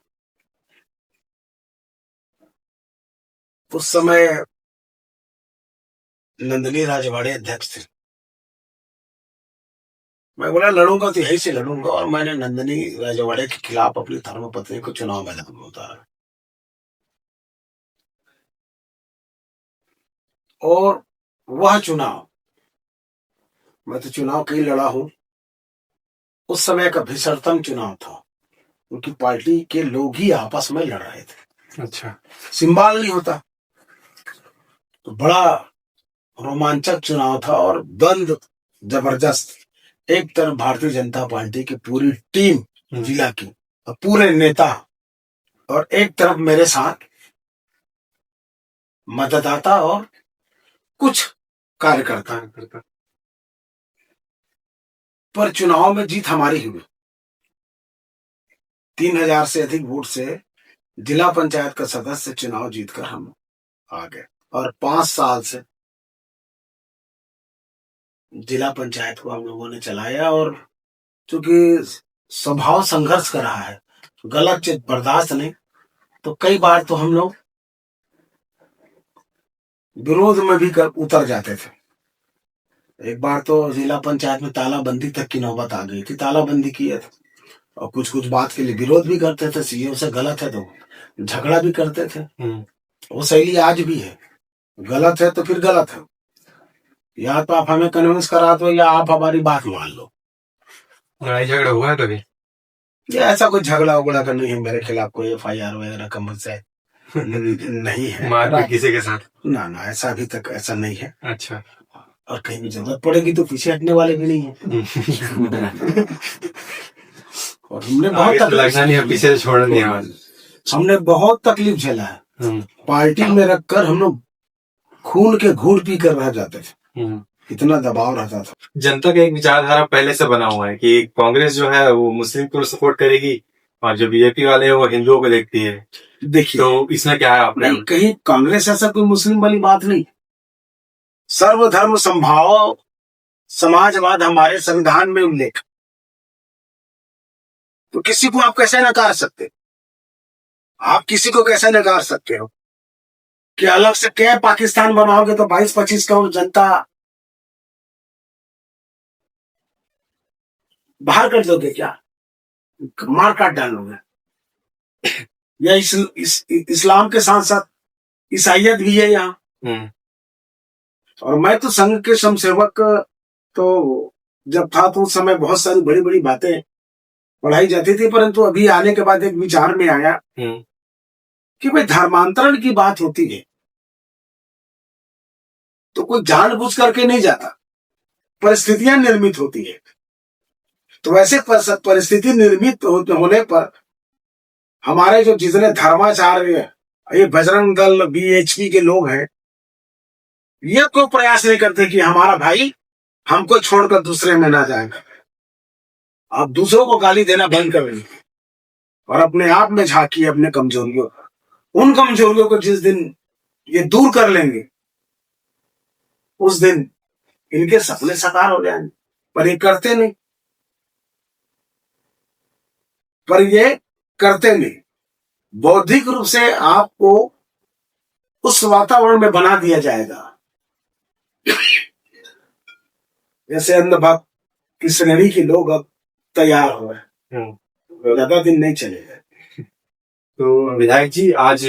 उस समय नंदिनी राजवाड़े अध्यक्ष थे। मैं बोला लड़ूंगा तो यही से लड़ूंगा, और मैंने नंदिनी राजवाड़े के खिलाफ अपनी धर्मपत्नी को चुनाव मैदान में उतारा। और वह चुनाव, मैं तो चुनाव कई लड़ा हूं, उस समय का भीषणतम चुनाव था, क्योंकि पार्टी के लोग ही आपस में लड़ रहे थे। अच्छा। सिंबल नहीं होता, तो बड़ा रोमांचक चुनाव था और द्वंद्व जबरदस्त। एक तरफ भारतीय जनता पार्टी की पूरी टीम जिला की और पूरे नेता, और एक तरफ मेरे साथ मतदाता और कुछ कार्यकर्ता। पर चुनाव में जीत हमारी हुई। 3000 से अधिक वोट से जिला पंचायत का सदस्य चुनाव जीतकर हम आ गए, और 5 साल से जिला पंचायत को हम लोगों ने चलाया। और चूंकि स्वभाव संघर्ष का रहा है, गलत चीज बर्दाश्त नहीं, तो कई बार तो हम लोग विरोध में भी उतर जाते थे। एक बार तो जिला पंचायत में तालाबंदी तक की नौबत आ गई थी, तालाबंदी किए थे, और कुछ कुछ बात के लिए विरोध भी करते थे। सीएम से गलत है तो झगड़ा भी करते थे। वो शैली आज भी है, गलत है तो फिर गलत है, या तो आप हमें कन्विंस करा दो या आप हमारी बात मान लो। लड़ाई झगड़ा हुआ है कभी? या ऐसा कोई झगड़ा उगड़ा का नहीं है मेरे खिलाफ, कोई FIR वगैरह का मुझसे नहीं है। मारपीट किसी के साथ? ना ऐसा अभी तक ऐसा नहीं है। अच्छा। और कहीं भी जरूरत पड़ेगी तो पीछे हटने वाले भी नहीं है। और हमने बहुत हमने बहुत तकलीफ झेला है। पार्टी में रखकर हम लोग खून के घूंट पी कर रह जाते थे, इतना दबाव रहता था। जनता का एक विचारधारा पहले से बना हुआ है कि कांग्रेस जो है वो मुस्लिम को सपोर्ट करेगी, और जो बीजेपी वाले हैं वो हिंदुओं को देखती है। देखिए, तो इसमें क्या है आपने? नहीं, कहीं कांग्रेस ऐसा कोई मुस्लिम वाली बात नहीं। सर्वधर्म संभाव समाजवाद हमारे संविधान में उल्लेख, तो किसी को आप कैसे नकार सकते? आप किसी को कैसे नकार सकते हो कि अलग से क्या पाकिस्तान बनाओगे तो 22-25 करोड़ जनता बाहर कर दोगे क्या? मार काट डालोगे? या इस्लाम के साथ साथ ईसाइयत भी है यहाँ। और मैं तो संघ के समसेवक, तो जब था तो उस समय बहुत सारी बड़ी बड़ी बातें पढ़ाई जाती थी, परंतु अभी आने के बाद एक विचार में आया कि भाई धर्मांतरण की बात होती है तो कोई जानबूझ करके नहीं जाता, परिस्थितियां निर्मित होती है। तो वैसे परिस्थिति निर्मित होने पर हमारे जो जितने धर्माचार्य, ये बजरंग दल BHP के लोग हैं, ये कोई प्रयास नहीं करते कि हमारा भाई हमको छोड़कर दूसरे में ना जाएगा। आप दूसरों को गाली देना बंद करें और अपने आप में झांकिए अपने कमजोरियों, उन कमजोरियों को जिस दिन ये दूर कर लेंगे उस दिन इनके सपने साकार हो जाएंगे। पर ये करते नहीं, बौद्धिक रूप से आपको उस वातावरण में बना दिया जाएगा जैसे अंधभक्त की श्रेणी के लोग अब तैयार हो रहे हैं, ज्यादा दिन नहीं चलेगा। तो विधायक जी, आज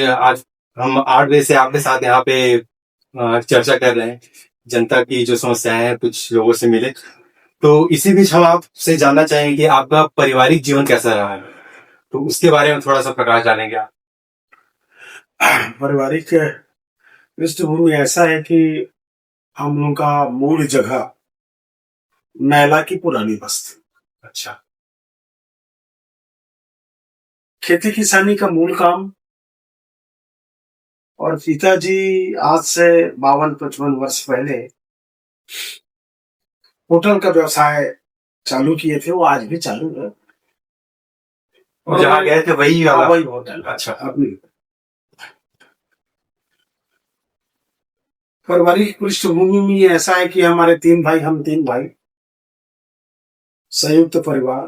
हम 8 बजे से आपके साथ यहाँ पे चर्चा कर रहे हैं। जनता की जो समस्याएं हैं, कुछ लोगों से मिले, तो इसी बीच हम आपसे जानना चाहेंगे कि आपका पारिवारिक जीवन कैसा रहा है, तो उसके बारे में थोड़ा सा प्रकाश डालेंगे आप। पारिवारिक पृष्ठभूमि ऐसा है कि हम लोग का मूल जगह मैला की पुरानी बस्ती। अच्छा। खेती किसानी का मूल काम, और पिताजी आज से 52-55 वर्ष पहले होटल का व्यवसाय चालू किए थे, वो आज भी चालू है। और जहाँ गए थे वही वाला? वही होटल। अच्छा। अपनी पारिवारिक पृष्ठभूमि में ऐसा है कि हमारे 3 भाई, हम 3 भाई, संयुक्त परिवार।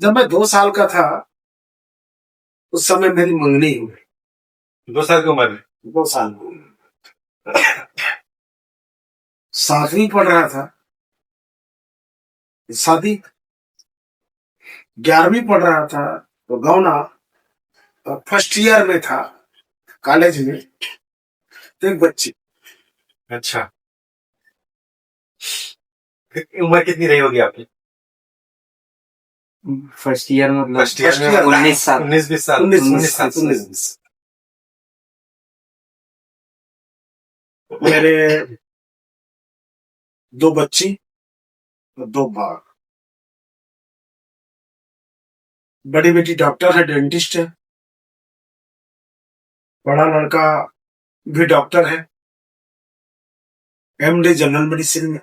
जब मैं 2 साल का था उस समय मेरी मंगनी हुई। 2 साल की उम्र में? 2 साल में 7वीं पढ़ रहा था, शादी 11वीं पढ़ रहा था, तो गौना फर्स्ट ईयर में था कॉलेज में, तो एक बच्ची। अच्छा। उम्र कितनी रही होगी आपकी? फर्स्ट ईयर मतलब फर्स्ट ईयर में 19 साल। 19-20 साल। 19 मेरे 2 बच्ची और 2 बाघ। बड़ी बेटी डॉक्टर है, डेंटिस्ट है। बड़ा लड़का भी डॉक्टर है, MD जनरल मेडिसिन में।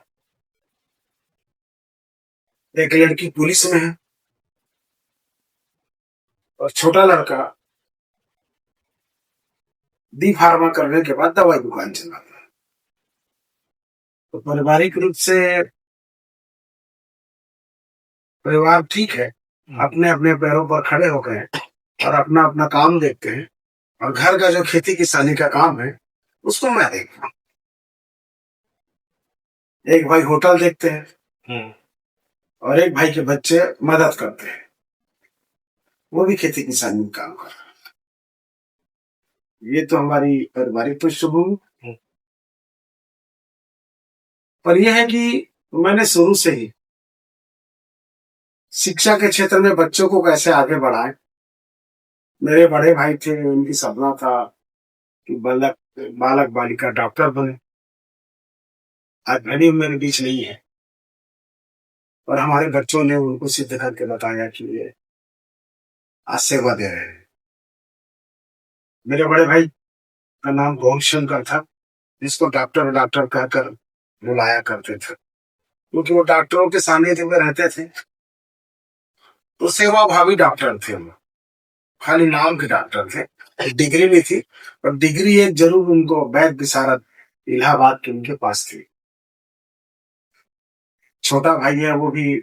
एक लड़की पुलिस में है, और छोटा लड़का डी फार्मा करने के बाद दवाई दुकान चलाता है। तो पारिवारिक रूप से परिवार ठीक है, अपने अपने पैरों पर खड़े हो गए और अपना अपना काम देखते हैं। और घर का जो खेती किसानी का काम है उसको मैं देखता हूँ। एक भाई होटल देखते हैं और एक भाई के बच्चे मदद करते हैं, वो भी खेती किसानी में काम कर रहे हैं। ये तो हमारी पारिवारिक पृष्ठभूमि। पर यह है कि मैंने शुरू से ही शिक्षा के क्षेत्र में बच्चों को कैसे आगे बढ़ाएं। मेरे बड़े भाई थे, उनकी सपना था कि बालक बालिका डॉक्टर बने। आज भी मेरे बीच नहीं है, और हमारे बच्चों ने उनको सिद्ध करके बताया कि ये आज सेवा दे रहे हैं। मेरे बड़े भाई का नाम गौरशंकर था, जिसको डॉक्टर कहकर बुलाया करते थे, क्योंकि वो डॉक्टरों के सानिध्य में रहते थे। तो सेवा भावी डॉक्टर थे, वो खाली नाम के डॉक्टर थे, डिग्री नहीं थी, पर डिग्री एक जरूर उनको वैद्य विशारद इलाहाबाद के उनके पास थी। छोटा भाई है, वो भी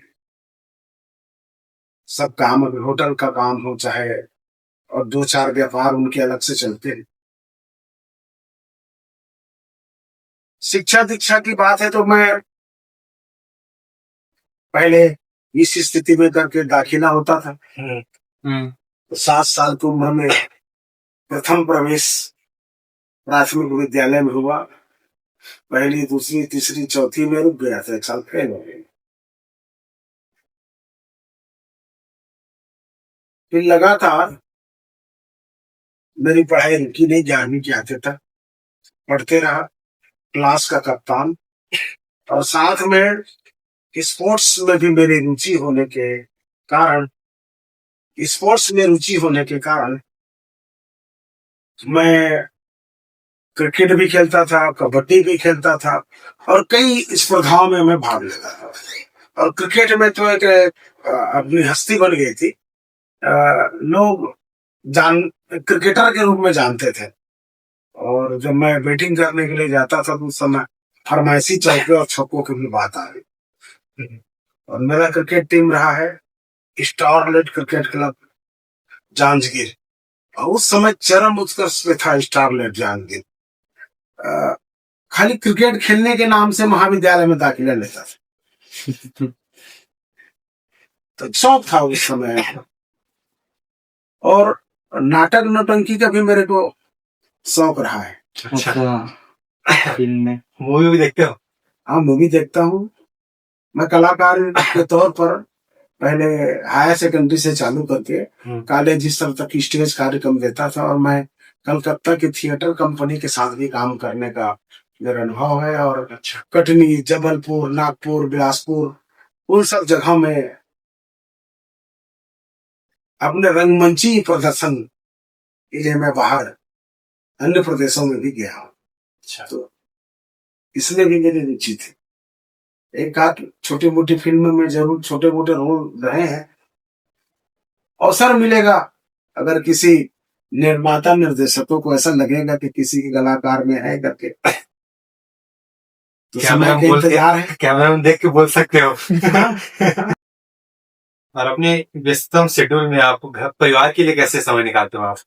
सब काम, होटल का काम हो चाहे, और 2-4 व्यापार उनके अलग से चलते हैं। शिक्षा दीक्षा की बात है तो मैं पहले इस स्थिति में करके दाखिला होता था। तो 7 साल की उम्र में प्रथम प्रवेश प्राथमिक विद्यालय में हुआ। पहली, दूसरी, तीसरी, चौथी में रुक गया था, 1 साल फेल हो गया। फिर लगातार मेरी पढ़ाई रुकी नहीं, 11वीं की आते तक पढ़ते रहा, क्लास का कप्तान। और साथ में स्पोर्ट्स में भी मेरी रुचि होने के कारण मैं क्रिकेट भी खेलता था, कबड्डी भी खेलता था और कई स्पर्धाओं में मैं भाग लेता था। और क्रिकेट में तो एक अपनी हस्ती बन गई थी। लोग क्रिकेटर के रूप में जानते थे। और जब मैं बैटिंग करने के लिए जाता था तो उस समय फरमाइशी चौके और छक्कों की भी बात आ गई। और मेरा क्रिकेट टीम रहा है स्टारलेट क्रिकेट क्लब जांजगीर। और उस समय चरम उत्कर्ष पे था स्टारलेट जांजगीर। खाली क्रिकेट खेलने के नाम से महाविद्यालय में दाखिला लेता था। तो शौक था उस समय। और नाटक नौटंकी का भी मेरे को शौक रहा है। फिल्म में मूवी भी देखते हो? हाँ, मूवी देखता हूँ। मैं कलाकार के तौर पर पहले हायर सेकेंडरी से चालू करके कॉलेज स्तर तक स्टेज कार्यक्रम देता था। और मैं कलकत्ता की थिएटर कंपनी के साथ भी काम करने का मेरा अनुभव है। और कटनी, जबलपुर, नागपुर, बिलासपुर, उन सब जगहों में अपने रंगमंची प्रदर्शन के लिए मैं बाहर अन्य प्रदेशों में भी गया हूँ। तो इसमें भी मेरी रुचि थी। एक आध छोटी मोटी फिल्म में जरूर छोटे मोटे रोल रहे हैं। अवसर मिलेगा अगर किसी निर्माता निर्देशकों को ऐसा लगेगा कि किसी के कलाकार में है करके, तो समय का इंतजार है। कैमरा में देख के बोल सकते हो। और अपने व्यस्तम शेड्यूल में आप घर परिवार के लिए कैसे समय निकालते हो आप?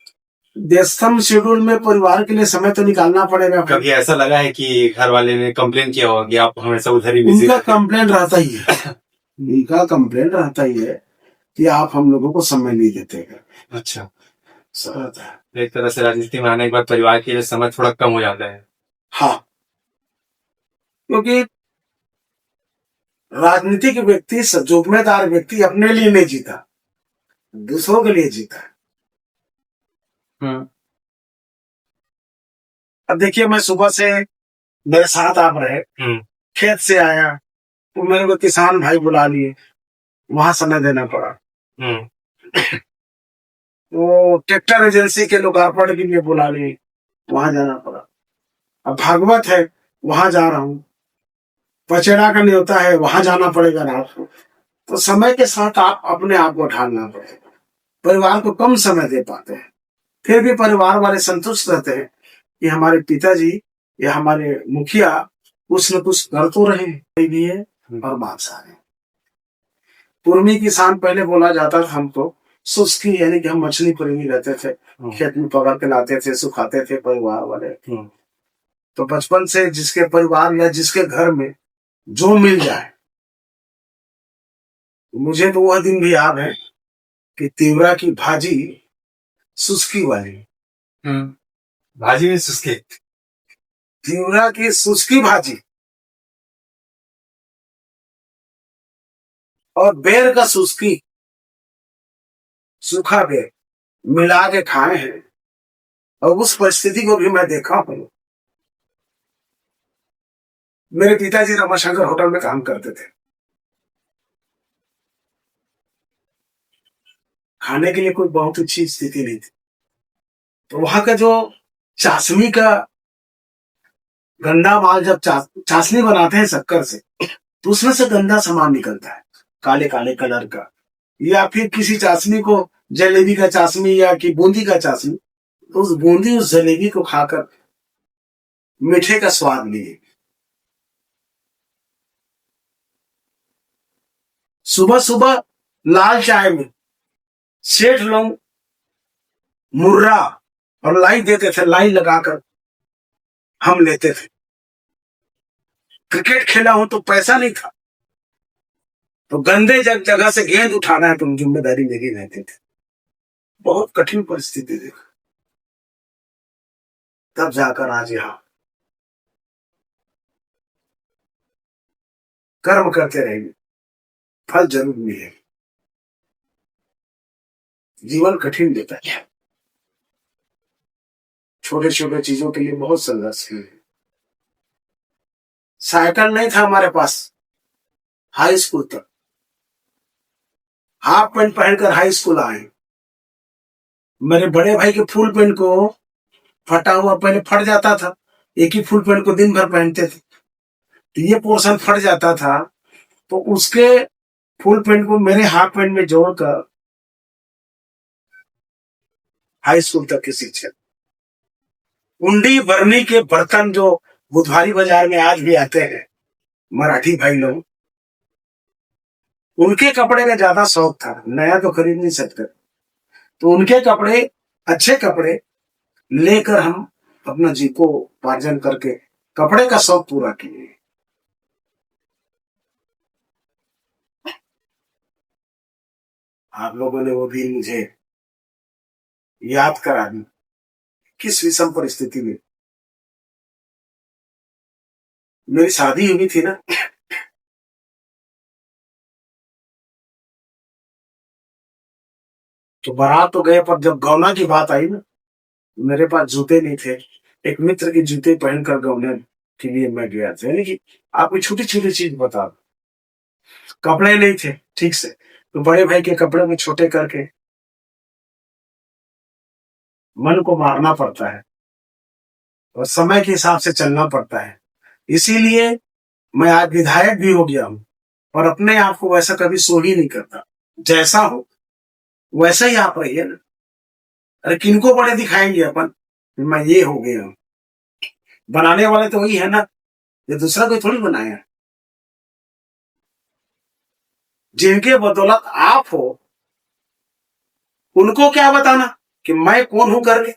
व्यस्तम शेड्यूल में परिवार के लिए समय तो निकालना पड़ेगा। कभी ऐसा लगा है कि घर वाले ने कंप्लेन किया होगा कि आप हमेशा उधर ही बिजी? उनका कंप्लेन रहता ही है। उनका कंप्लेन रहता ही है कि आप हम लोगों को समय नहीं देते। अच्छा, रहता है। एक तरह से राजनीति में आने के बाद परिवार के लिए समय थोड़ा कम हो जाता है। हाँ, क्योंकि राजनीतिक व्यक्ति, जिम्मेदार व्यक्ति अपने लिए नहीं जीता, दूसरों के लिए जीता। अब देखिए, मैं सुबह से मेरे साथ आप रहे, खेत से आया तो मेरे को किसान भाई बुला लिए, वहां समय देना पड़ा। वो ट्रैक्टर एजेंसी के लोकार्पण के लिए बुला लिए, वहां जाना पड़ा। अब भागवत है, वहां जा रहा हूँ। पचेड़ा का न्योता है, वहां जाना पड़ेगा रात को। तो समय के साथ आप अपने आप को ढालना पड़ेगा। परिवार को कम समय दे पाते हैं, फिर भी परिवार वाले संतुष्ट रहते हैं कि हमारे पिताजी या हमारे मुखिया कुछ न कुछ कर तो रहे भी है और मांसाहारी। पूर्वी किसान पहले बोला जाता था हमको, शुष्की यानी कि हम मछली प्रेमी रहते थे, खेत में पकड़ के लाते थे, सुखाते थे परिवार वाले। तो बचपन से जिसके परिवार या जिसके घर में जो मिल जाए, मुझे तो वह दिन भी याद है कि तिवरा की भाजी सुस्की वाली, भाजी में सुस्की, तिवरा की सुस्की भाजी और बेर का सुस्की, सूखा बेर मिला के खाए हैं। और उस परिस्थिति को भी मैं देखा हूं। मेरे पिताजी रमाशंकर होटल में काम करते थे। खाने के लिए कोई बहुत अच्छी स्थिति नहीं थी, तो वहां का जो चाशनी का गंदा माल, जब चाशनी बनाते हैं शक्कर से, तो उसमें से गंदा सामान निकलता है काले काले कलर का। या फिर किसी चाशनी को, जलेबी का चाशनी या कि बूंदी का चाशनी, तो उस बूंदी उस जलेबी को खाकर मीठे का स्वाद लिए। सुबह सुबह लाल चाय में सेठ लोग मुर्रा और लाई देते थे, लाई लगाकर हम लेते थे। क्रिकेट खेला हूं तो पैसा नहीं था, तो गंदे जगह से गेंद उठाना है तो जिम्मेदारी मेरी रहती थी। बहुत कठिन परिस्थिति थी, तब जाकर आज यहां कर्म करते रहेंगे, फल जरूर मिलेगा। जीवन कठिन देता है, छोटे छोटे चीजों के लिए बहुत संघर्ष किए। साइकिल नहीं था हमारे पास हाई स्कूल तक, हाफ पैंट पहनकर हाई स्कूल आए। मेरे बड़े भाई के फुल पैंट को फटा हुआ पहले फट जाता था, एक ही फुल पैंट को दिन भर पहनते थे, तो ये पोर्शन फट जाता था, तो उसके फुल पैंट को मेरे हाफ पैंट में जोड़कर हाई स्कूल तक की शिक्षा। उंडी बरनी के बर्तन जो बुधवारी बाजार में आज भी आते हैं मराठी भाई लोग, उनके कपड़े का ज्यादा शौक था, नया तो खरीद नहीं सकते, तो उनके कपड़े, अच्छे कपड़े लेकर हम अपना जीविकोपार्जन करके कपड़े का शौक पूरा किए। आप लोगों ने वो दिन मुझे याद करा दी, किस विषम परिस्थिति में मेरी शादी हुई थी ना, तो बारात तो गए, पर जब गौना की बात आई ना, मेरे पास जूते नहीं थे। एक मित्र के जूते पहनकर गौने के लिए मैं गया था। यानी कि आपको छोटी छोटी चीज बता दो, कपड़े नहीं थे ठीक से, तो बड़े भाई के कपड़े में छोटे करके मन को मारना पड़ता है और समय के हिसाब से चलना पड़ता है। इसीलिए मैं आज विधायक भी हो गया हूं, और अपने आप को वैसा कभी सो ही नहीं करता। जैसा हो वैसा ही आप रहिए ना। अरे किनको बड़े दिखाएंगे अपन, मैं ये हो गया हूं। बनाने वाले तो वही है ना, ये दूसरा कोई थोड़ी बनाया। जिनके बदौलत आप हो, उनको क्या बताना कि मैं कौन हूं करके।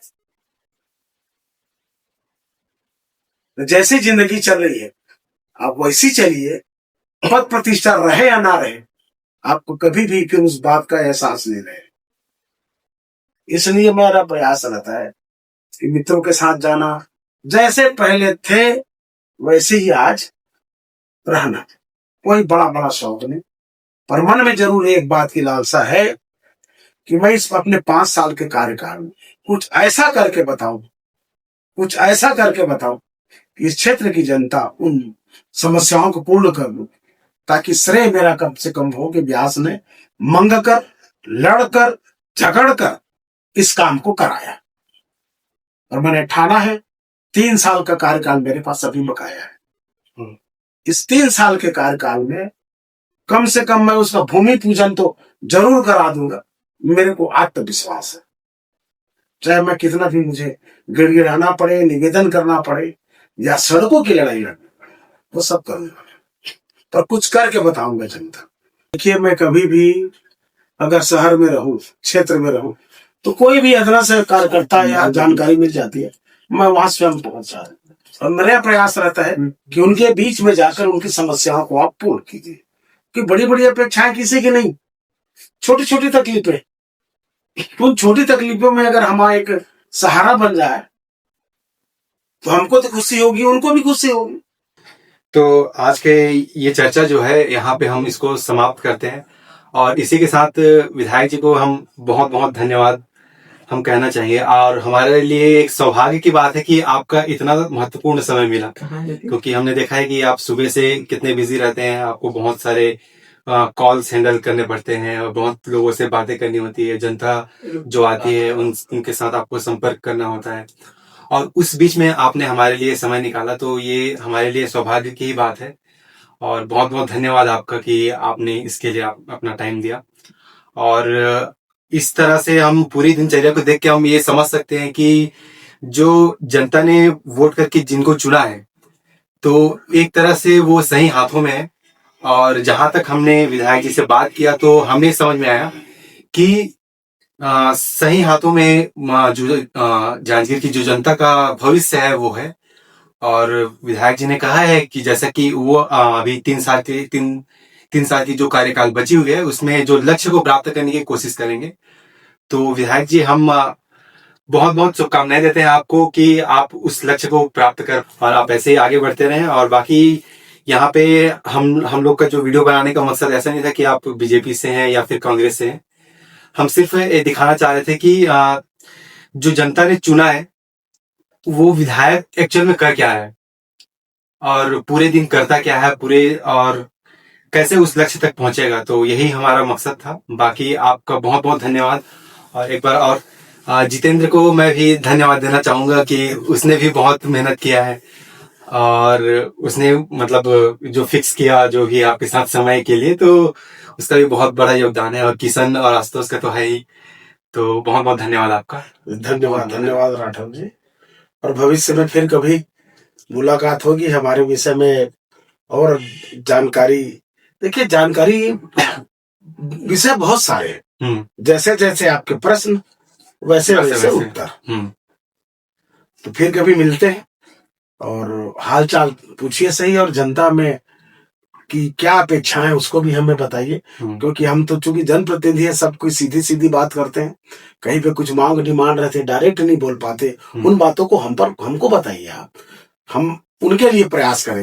जैसी जिंदगी चल रही है आप वैसी चलिए, पद प्रतिष्ठा रहे या ना रहे, आपको कभी भी फिर उस बात का एहसास नहीं रहे। इसलिए मेरा प्रयास रहता है कि मित्रों के साथ जाना, जैसे पहले थे वैसे ही आज रहना। कोई बड़ा बड़ा शौक नहीं, पर मन में जरूर एक बात की लालसा है कि मैं इस अपने 5 साल के कार्यकाल में कुछ ऐसा करके बताऊं, कुछ ऐसा करके बताऊं कि इस क्षेत्र की जनता उन समस्याओं को पूर्ण कर दूं, ताकि श्रेय मेरा कम से कम हो कि व्यास ने मंग कर, लड़कर, झगड़कर इस काम को कराया। और मैंने ठाना है 3 साल का कार्यकाल मेरे पास अभी बकाया है। इस 3 साल के कार्यकाल में कम से कम मैं उसका भूमि पूजन तो जरूर करा दूंगा। मेरे को आत्मविश्वास है, चाहे मैं कितना भी मुझे गिड़गिड़ाना पड़े, निवेदन करना पड़े या सड़कों की लड़ाई लड़नी पड़े, वो सब करूंगा, पर कुछ करके बताऊंगा जनता। देखिए, मैं कभी भी अगर शहर में रहूं, क्षेत्र में रहूं, तो कोई भी अदना से कार्यकर्ता या जानकारी मिल जाती है, मैं वहां स्वयं पहुंच जाता हूं। और मेरा प्रयास रहता है कि उनके बीच में जाकर उनकी समस्याओं को आप पूर्ण कीजिए। कि बड़ी बड़ी अपेक्षाएं किसी की नहीं, छोटी छोटी तकलीफें, उन छोटी तकलीफों में अगर हमारा एक सहारा बन जाए तो हमको तो खुशी होगी, उनको भी खुशी होगी। तो आज के ये चर्चा जो है यहाँ पे हम इसको समाप्त करते हैं, और इसी के साथ विधायक जी को हम बहुत बहुत धन्यवाद हम कहना चाहिए। और हमारे लिए एक सौभाग्य की बात है कि आपका इतना महत्वपूर्ण समय मिला, क्योंकि हमने देखा है कि आप सुबह से कितने बिजी रहते हैं, आपको बहुत सारे कॉल्स हैंडल करने पड़ते हैं और बहुत लोगों से बातें करनी होती है, जनता जो आती है उनके साथ आपको संपर्क करना होता है, और उस बीच में आपने हमारे लिए समय निकाला, तो ये हमारे लिए सौभाग्य की ही बात है। और बहुत बहुत धन्यवाद आपका कि आपने इसके लिए अपना टाइम दिया। और इस तरह से हम पूरी दिनचर्या को देख के हम ये समझ सकते हैं कि जो जनता ने वोट करके जिनको चुना है, तो एक तरह से वो सही हाथों में है। और जहां तक हमने विधायक जी से बात किया तो हमें समझ में आया कि सही हाथों में जो जांजगीर की जो जनता का भविष्य है वो है। और विधायक जी ने कहा है कि जैसा कि वो अभी 3 साल की जो कार्यकाल बची हुई है उसमें जो लक्ष्य को प्राप्त करने की कोशिश करेंगे। तो विधायक जी, हम बहुत बहुत शुभकामनाएं देते हैं आपको कि आप उस लक्ष्य को प्राप्त कर और आप ऐसे ही आगे बढ़ते रहें। और बाकी यहाँ पे हम लोग का जो वीडियो बनाने का मकसद ऐसा नहीं था कि आप बीजेपी से हैं या फिर कांग्रेस से हैं। हम सिर्फ ये दिखाना चाह रहे थे कि जो जनता ने चुना है वो विधायक एक्चुअल में कर क्या है और पूरे दिन करता क्या है पूरे, और कैसे उस लक्ष्य तक पहुंचेगा। तो यही हमारा मकसद था। बाकी आपका बहुत बहुत धन्यवाद। और एक बार और जितेंद्र को मैं भी धन्यवाद देना चाहूंगा कि उसने भी बहुत मेहनत किया है और उसने मतलब जो फिक्स किया जो भी आपके साथ समय के लिए, तो उसका भी बहुत बड़ा योगदान है। और किशन और आशुतोष का तो है ही। तो बहुत बहुत धन्यवाद आपका। धन्यवाद राठौर जी। और भविष्य में फिर कभी मुलाकात होगी हमारे विषय में और जानकारी। देखिए, जानकारी विषय बहुत सारे हैं, जैसे जैसे आपके प्रश्न वैसे वैसे उत्तर। तो फिर कभी मिलते हैं और हाल चाल पूछिए सही, और जनता में कि क्या अपेक्षाएं उसको भी हमें बताइए, क्योंकि हम तो चूंकि जनप्रतिनिधि है, सब कोई सीधी सीधी बात करते हैं, कहीं पे कुछ मांग डिमांड रहते हैं, डायरेक्ट नहीं बोल पाते। उन बातों को हमको बताइए आप, हम उनके लिए प्रयास करें।